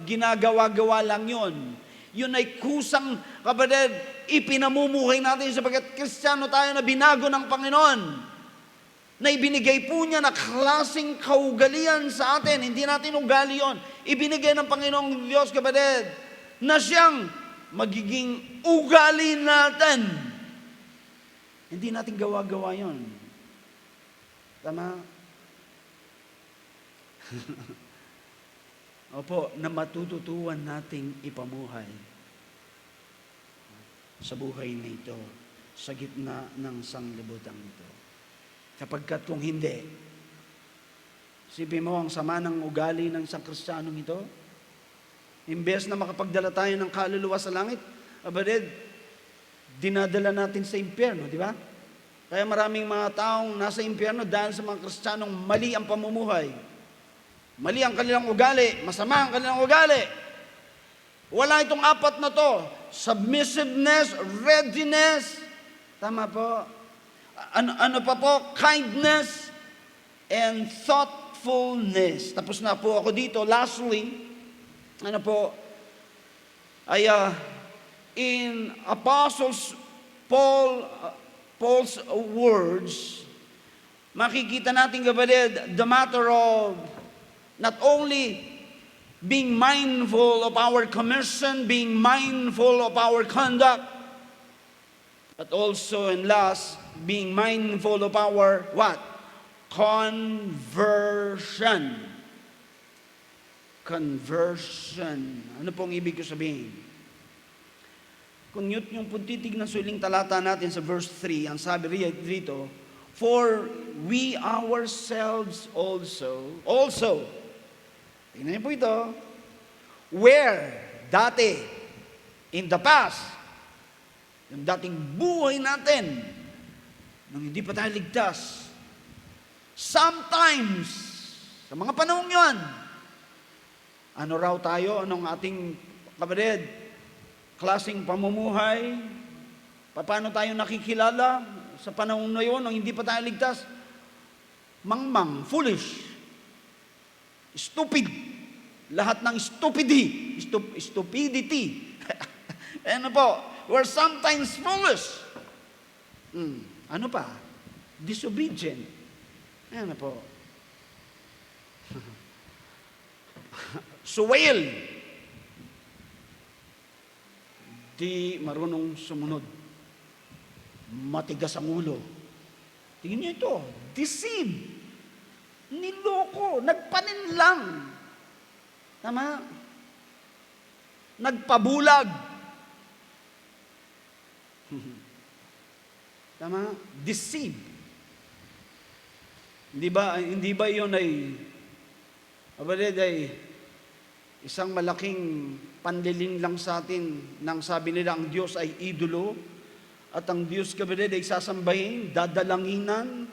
ginagawa-gawa lang yun. Yun ay kusang, kapatid, ipinamumuhay natin sapagkat Kristiyano tayo na binago ng Panginoon. Na ibinigay po niya na klaseng kaugalian sa atin. Hindi natin ugali yun. Ibinigay ng Panginoong Diyos, kapatid, na siyang magiging ugali natin. Hindi natin gawa-gawa yon. Tama? Opo, na matututuan nating ipamuhay sa buhay na ito, sa gitna ng sanglibutan ito. Kapagkat kung hindi, isipin mo ang sama ng ugali ng isang Kristiyanong ito, imbes na makapagdala tayo ng kaluluwa sa langit, abarid, dinadala natin sa impyerno, di ba? Kaya maraming mga taong nasa impyerno dahil sa mga Kristiyanong mali ang pamumuhay. Mali ang kanilang ugali, masama ang kanilang ugali. Wala itong apat na to. Submissiveness, readiness, tama po. Ano pa po? Kindness and thoughtfulness. Tapos na po ako dito. Lastly, ano po, ay in Paul's words, makikita natin, kapatid, the matter of not only being mindful of our commission, being mindful of our conduct, but also, and last, being mindful of our what? Conversion. Conversion. Ano pong ibig ko sabihin? Kung yun yung titignan sa uling talata natin sa verse 3, ang sabi rito, for we ourselves also, tingnan niyo po ito, where dati, in the past, yung dating buhay natin, nung hindi pa tayo ligtas, sometimes, sa mga panahong yun, ano raw tayo, anong ating, kapatid, klaseng pamumuhay, paano tayo nakikilala sa panahon na yun, nung hindi pa tayo ligtas, mangmang, foolish, stupid, lahat ng stupidity. Ano po, we're sometimes foolish. Ano pa? Disobedient. Ano po? Suwail. Di marunong sumunod. Matigas ang ulo. Tingnan niyo ito. Deceive. Niloko. Nagpanin lang. Tama? Nagpabulag. Tama? Deceive. Hindi ba yun ay isang malaking panliling lang sa atin nang sabi nila ang Diyos ay idolo at ang Diyos, kapatid, ay sasambahin, dadalanginan,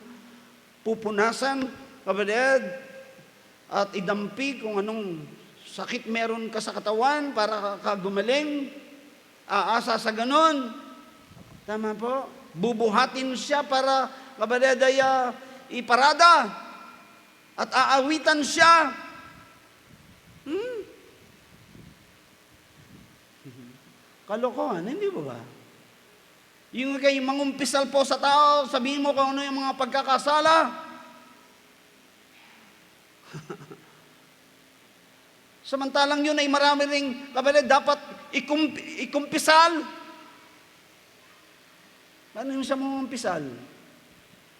pupunasan, kapatid, at idampi kung anong sakit meron ka sa katawan para ka gumaling, aasa sa ganon. Tama po? Bubuhatin siya para, kapatid, ay iparada at aawitan siya. Kalokohan, hindi ba? Yung kayo mangumpisal po sa tao, sabihin mo kung ano yung mga pagkakasala. Samantalang yun ay marami ring, kapatid, dapat ikumpisal. Paano yung siya mangumpisal?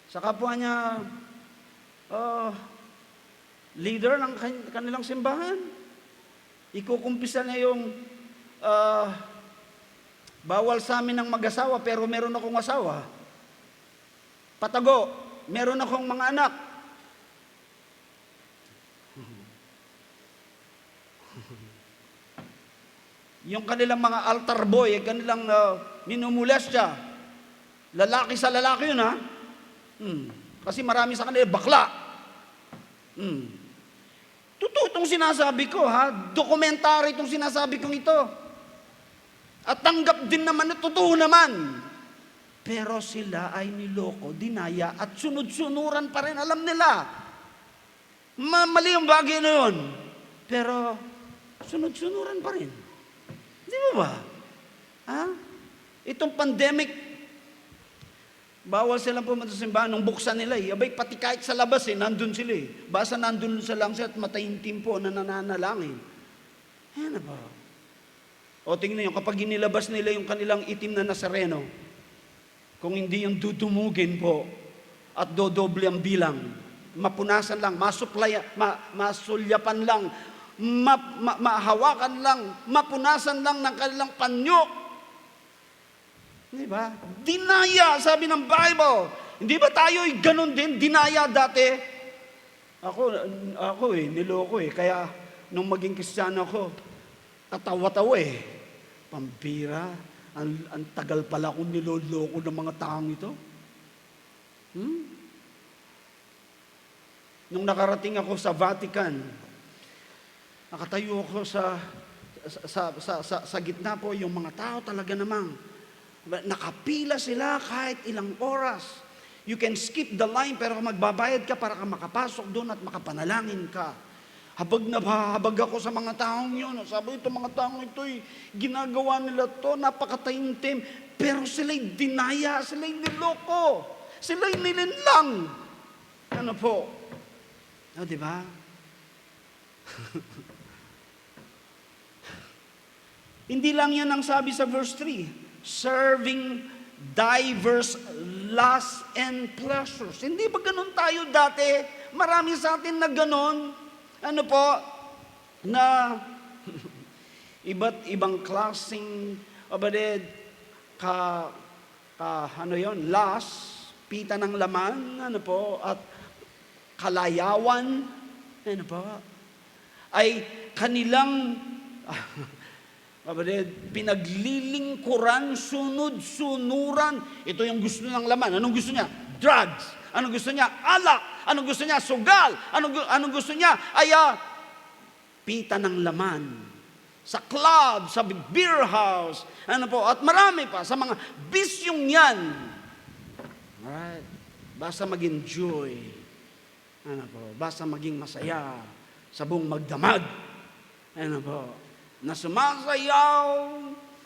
Sa kapwa niya, leader ng kanilang simbahan. Ikukumpisal niya yung, bawal sa amin ng mag-asawa, pero meron akong asawa. Patago, meron akong mga anak. Yung kanilang mga altar boy, kanilang minumulestya. Lalaki sa lalaki yun, ha? Kasi marami sa kanila, bakla. Totoo itong sinasabi ko, ha? Dokumentary itong sinasabi kong ito. At tanggap din naman na totoo naman. Pero sila ay niloko, dinaya, at sunod-sunuran pa rin. Alam nila. Mali yung bagay na yun. Pero sunod-sunuran pa rin. Di ba? Ha? Itong pandemic, bawal silang pumunta sa simbahan. Nung buksan nila, abay, pati kahit sa labas, nandun sila. Basta nandun sa lang sila at mataimtim po na nananalangin. Yan na ba? O tingnan nyo, kapag inilabas nila yung kanilang itim na Nazareno, Kung hindi yung dudumugin po at dodoble ang bilang, mapunasan lang, masulyapan lang, mahawakan lang, mapunasan lang ng kanilang panyo. Di ba? Dinaya, sabi ng Bible. Hindi ba tayo'y ganun din? Dinaya dati. Ako niloko Kaya nung maging Kristiyano ako, katawa-tawa Pampira, ang tagal pala kong niloloko ng mga taong ito. Nung nakarating ako sa Vatican, nakatayo ako sa gitna po, yung mga tao talaga namang nakapila sila kahit ilang oras. You can skip the line pero magbabayad ka para ka makapasok doon at makapanalangin ka. Habag ako sa mga taong yun. Sabi, itong mga taong ito'y ginagawa nila to, napakataimtim. Pero sila'y dinaya, sila'y niloko, sila'y nilinlang. Ano po? Di ba? Hindi lang yan ang sabi sa verse 3. Serving diverse lusts and pleasures. Hindi ba ganun tayo dati? Marami sa atin na ganun. Ano po, na iba't ibang klaseng lust, pita ng laman, ano po, at kalayawan, ano po, ay kanilang pinaglilingkuran, sunod-sunuran. Ito yung gusto ng laman. Anong gusto niya? Drugs. Anong gusto niya? Alak. Anong gusto niya? Sugal. Anong gusto niya? Ay, pita ng laman. Sa club, sa beer house, ano po, at marami pa, sa mga bisyong yan. Alright? Basta mag-enjoy. Ano po, basta maging masaya sa buong magdamag. Ano po, na sumasayaw,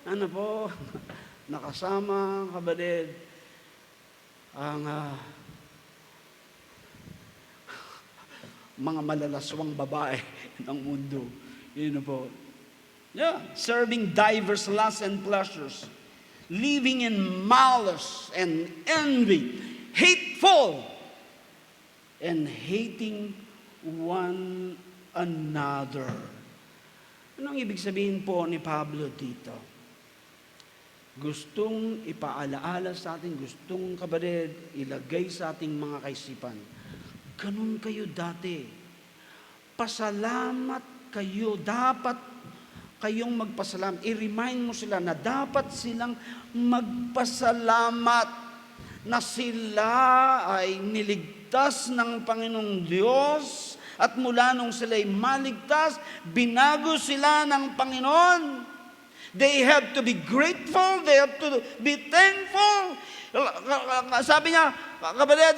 ano po, nakasama, kabalid, ang mga malalaswang babae ng mundo. Yun po. Yeah, serving diverse lusts and pleasures, living in malice and envy, hateful, and hating one another. Anong ibig sabihin po ni Pablo dito? Gustong ipaalaala sa atin, gustong kabarid, ilagay sa ating mga kaisipan. Ganun kayo dati. Pasalamat kayo. Dapat kayong magpasalamat. I-remind mo sila na dapat silang magpasalamat na sila ay niligtas ng Panginoong Diyos at mula nung sila'y maligtas, binago sila ng Panginoon. They have to be grateful. They have to be thankful. Sabi niya, kabaled,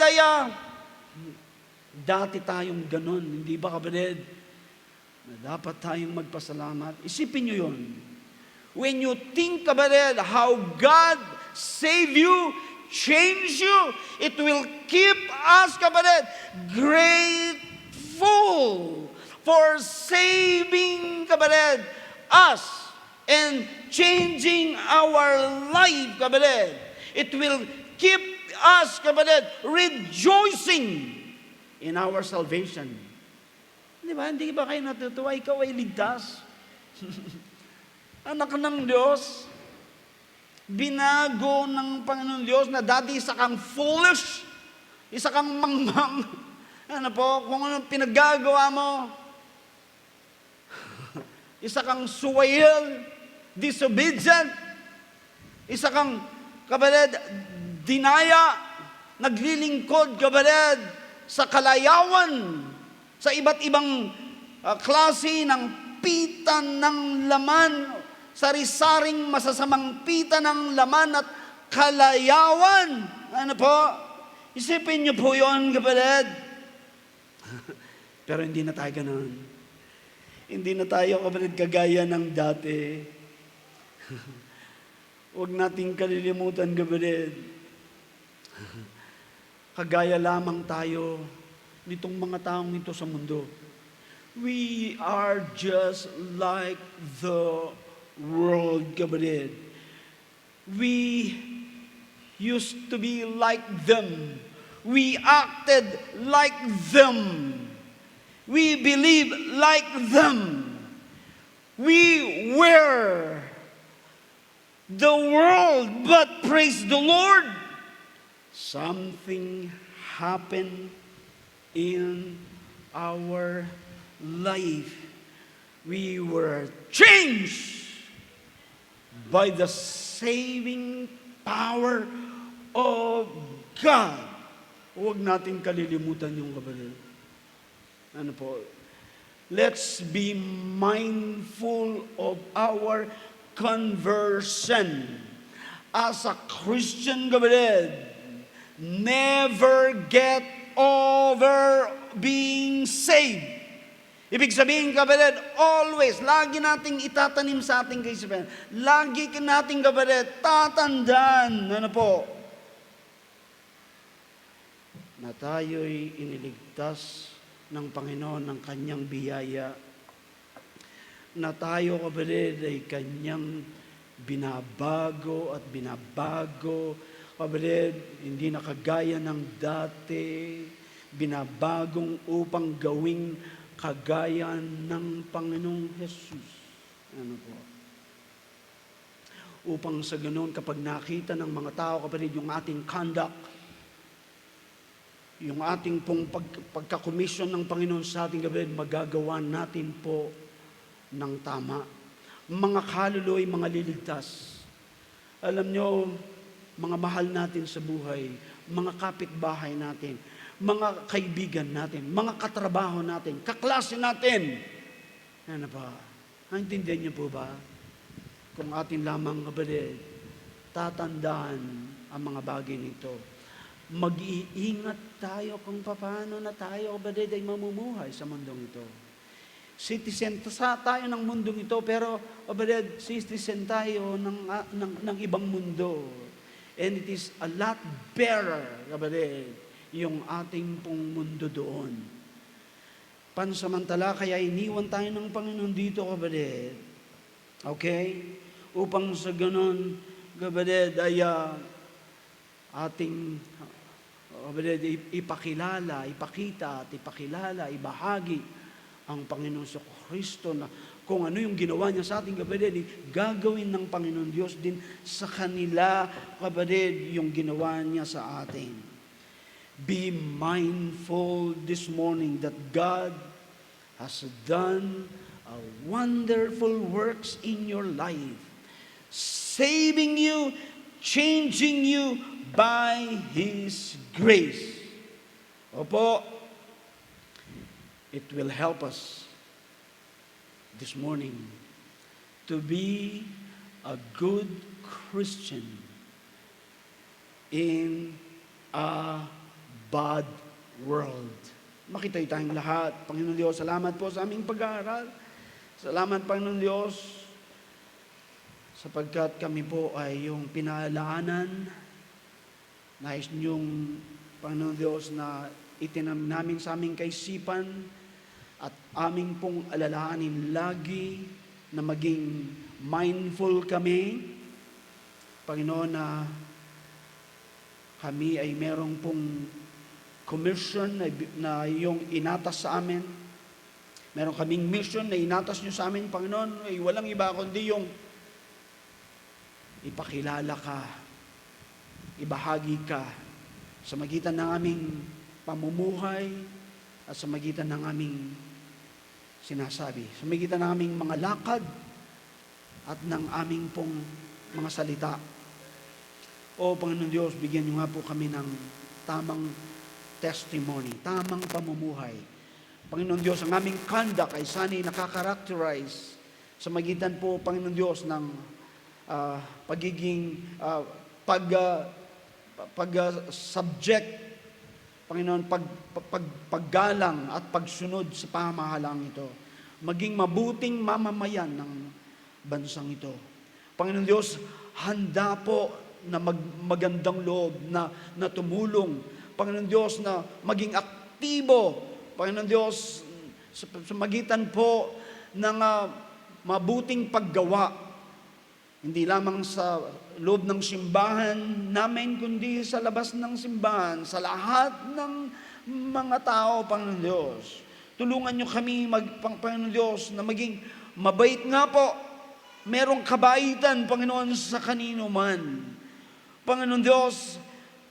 dati tayong ganun, hindi ba kabaled? Na dapat tayong magpasalamat. Isipin niyo yun. When you think kabaled, how God saved you, change you, it will keep us kabaled grateful for saving kabaled us and changing our life kabaled. It will keep us kabaled rejoicing in our salvation. Di ba? Hindi ba kayo natutuwa? Ikaw ay ligtas. Anak ng Diyos. Binago ng Panginoon Diyos na dati isa kang foolish, isa kang mangmang. Ano po, kung anong pinaggagawa mo. Isa kang suwail, disobedient. Isa kang, kabaled, dinaya, naglilingkod, kabaled, sa kalayawan, sa iba't ibang klase ng pita ng laman, sari-saring masasamang pita ng laman at kalayawan. Ano po? Isipin niyo po yun, kapatid. Pero hindi na tayo ganun. Hindi na tayo, kapatid, kagaya ng dati. Huwag nating kalilimutan, kapatid. Kagaya lamang tayo nitong mga taong ito sa mundo. We are just like the world, kapatid. We used to be like them. We acted like them. We believed like them. We were the world, but praise the Lord, something happened in our life. We were changed by the saving power of God. Huwag natin kalilimutan yung kapatid. Ano po? Let's be mindful of our conversion. As a Christian, kapatid, never get over being saved. Ibig sabihin, kapatid, always, lagi nating itatanim sa ating kaisipan. Lagi nating, kapatid, tatandaan, ano po, na tayo'y iniligtas ng Panginoon ng Kanyang biyaya, na tayo, kapatid, ay Kanyang binabago at binabago, kapatid, hindi na kagaya ng dati, binabagong upang gawing kagaya ng Panginoong Jesus. Ano po? Upang sa ganoon, kapag nakita ng mga tao, kapatid, yung ating conduct, yung ating pong pagkakomisyon ng Panginoon sa ating kapatid, magagawa natin po ng tama. Mga kaluluwa'y mga liligtas. Alam nyo, mga mahal natin sa buhay, mga kapitbahay natin, mga kaibigan natin, mga katrabaho natin, kaklase natin. Ano pa? Naintindihan niyo po ba? Kung atin lamang, kapatid, tatandaan ang mga bagay nito. Mag-iingat tayo kung paano na tayo, kapatid, ay mamumuhay sa mundong ito. Citizen tayo ng mundong ito, pero, kapatid, citizen tayo ng ibang mundo. And it is a lot better, kapatid, yung ating pong mundo doon. Pansamantala, kaya iniwan tayo ng Panginoon dito, kapatid. Okay? Upang sa ganon, kapatid, ay ating kapatid, ipakilala, ipakita at ipakilala, ibahagi ang Panginoon sa Kristo na kung ano yung ginawa niya sa ating kapatid, gagawin ng Panginoon Diyos din sa kanila, kapatid, yung ginawa niya sa atin. Be mindful this morning that God has done a wonderful works in your life, saving you, changing you by His grace. Opo, it will help us this morning to be a good Christian in a bad world. Makitay tayong lahat. Panginoon Diyos, salamat po sa aming pag-aaral. Salamat, Panginoon Diyos, sapagkat kami po ay yung pinaalaanan, nais niyong, Panginoon Diyos, na itinam namin sa aming kaisipan at aming pong alalahanin lagi na maging mindful kami, Panginoon, na kami ay merong pong commission na yung inatas sa amin. Meron kaming mission na inatas nyo sa amin, Panginoon, ay walang iba kundi yung ipakilala ka, ibahagi ka sa magitan ng aming pamumuhay at sa magitan ng aming sinasabi, sa magitan ng aming mga lakad at ng aming pong mga salita. O Panginoon Diyos, bigyan niyo nga po kami ng tamang testimony, tamang pamumuhay. Panginoon Diyos, ang aming conduct ay sana'y nakakarakterize sa magitan po, Panginoon Diyos, ng pagiging subject, Panginoon, paggalang at pagsunod sa pamahalang ito. Maging mabuting mamamayan ng bansang ito. Panginoon Diyos, handa po na magandang loob na tumulong. Panginoon Diyos, na maging aktibo, Panginoon Diyos, sa magitan po ng mabuting paggawa Hindi lamang sa loob ng simbahan namin, kundi sa labas ng simbahan, sa lahat ng mga tao, Panginoon Diyos. Tulungan niyo kami, Panginoon Diyos, na maging mabait nga po. Merong kabaitan, Panginoon, sa kanino man. Panginoon Diyos,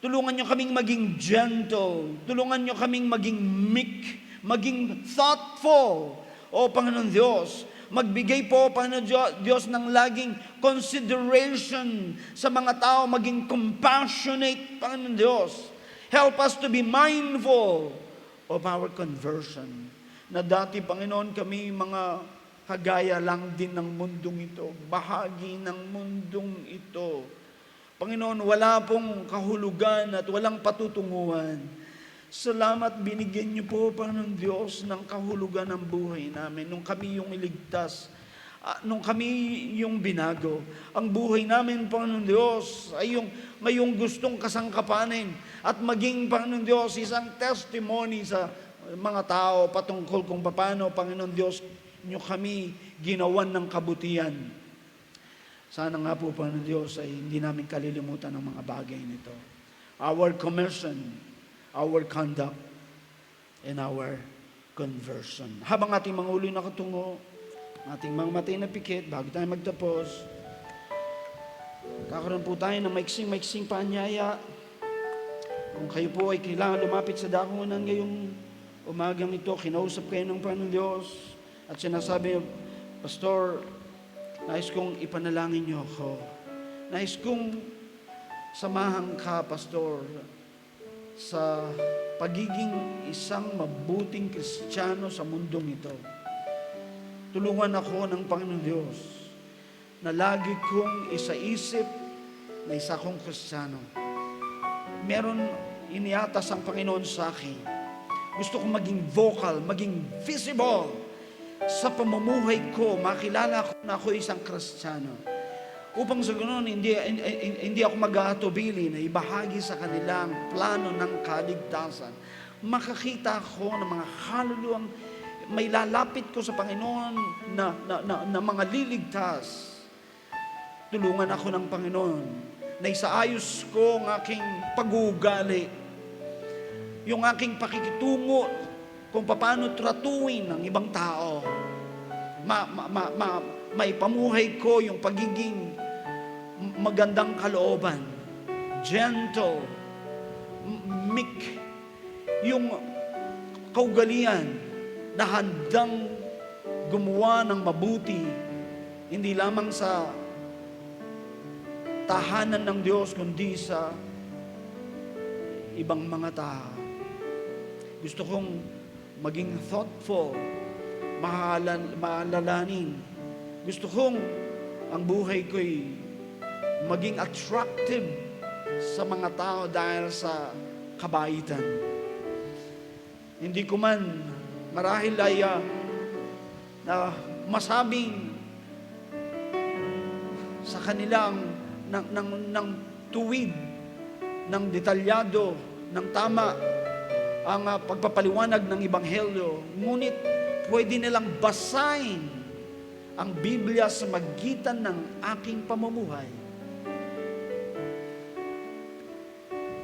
tulungan niyo kaming maging gentle. Tulungan niyo kaming maging meek, maging thoughtful. O Panginoon Diyos, magbigay po, Panginoon Diyos, ng laging consideration sa mga tao, maging compassionate, Panginoon Diyos. Help us to be mindful of our conversion. Na dati, Panginoon, kami mga kagaya lang din ng mundong ito, bahagi ng mundong ito. Panginoon, wala pong kahulugan at walang patutunguhan. Salamat, binigyan niyo po, Panginoon Diyos, ng kahulugan ng buhay namin. Nung kami yung iligtas, nung kami yung binago, ang buhay namin, Panginoon Diyos, ay yung ngayong gustong kasangkapanin at maging, Panginoon Diyos, isang testimony sa mga tao patungkol kung paano, Panginoon Diyos, niyo kami ginawan ng kabutihan. Sana nga po, Panginoon Diyos, ay hindi namin kalilimutan ng mga bagay nito. Our commission, our conduct, and our conversion. Habang ating mga ulo'y nakatungo, ating mga matay na pikit, bago tayo magtapos, kakaroon po tayo ng maiksing paanyaya. Kung kayo po ay kailangan lumapit sa dakungan ngayong umagang ito, kinausap kayo ng Panginoon Diyos, at sinasabi, Pastor, nais kong ipanalangin niyo ako. Nais kong samahan ka, Pastor, sa pagiging isang mabuting Kristiyano sa mundong ito. Tulungan ako ng Panginoon Diyos na lagi kong isaisip na isa kong Kristiyano. Meron iniatas ang Panginoon sa akin. Gusto kong maging vocal, maging visible sa pamumuhay ko, makilala ko na ako isang Kristiyano. Upang sa ganoon, hindi ako mag-aatubili na ibahagi sa kanilang plano ng kaligtasan. Makakita ako ng mga kaluluwang may lalapit ko sa Panginoon na mga liligtas. Tulungan ako ng Panginoon na isaayos ko ang aking pag-uugali, yung aking pakikitungo kung paano tratuin ng ibang tao. May pamuhay ko yung pagiging magandang kalooban, gentle, meek, yung kaugalian na handang gumawa ng mabuti, hindi lamang sa tahanan ng Diyos, kundi sa ibang mga tao. Gusto kong maging thoughtful, maalalanin. Gusto kong ang buhay ko'y maging attractive sa mga tao dahil sa kabaitan. Hindi ko man marahil ay na masabing sa kanilang ng tuwid, ng detalyado, ng tama ang pagpapaliwanag ng Ebanghelyo. Ngunit pwede nilang basahin ang Biblia sa magitan ng aking pamumuhay.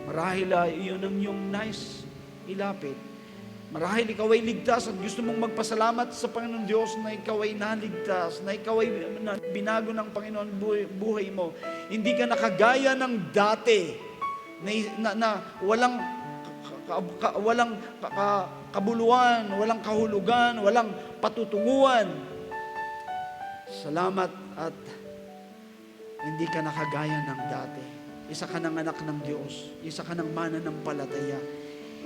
Marahil iyon ang iyong nice ilapit. Marahil ikaw ay ligtas at gusto mong magpasalamat sa Panginoon Diyos na ikaw ay naligtas, na ikaw ay binago ng Panginoon buhay mo. Hindi ka nakagaya ng dati na walang kabuluhan, walang kahulugan, walang patutunguhan. Salamat at hindi ka nakagaya ng dati. Isa ka ng anak ng Diyos. Isa ka ng mananampalataya.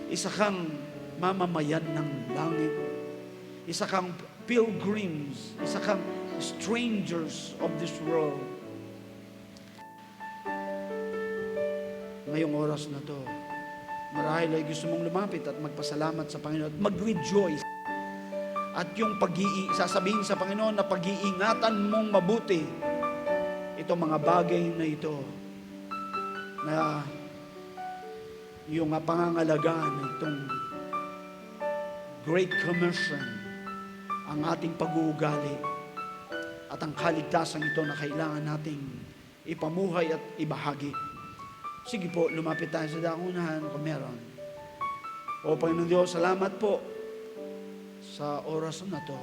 Isa kang mamamayan ng langit. Isa kang pilgrims. Isa kang strangers of this world. Ngayong oras na to, marahil ay gusto mong lumapit at magpasalamat sa Panginoon at mag-rejoice. At yung sasabihin sa Panginoon na pag-iingatan mong mabuti itong mga bagay na ito, na yung pangangalagaan ng itong Great Commission, ang ating pag-uugali at at ang kaligtasan ito na kailangan nating ipamuhay at ibahagi. Sige po, lumapit tayo sa dakunahan kung meron. O Panginoon Diyos, salamat po sa oras na to.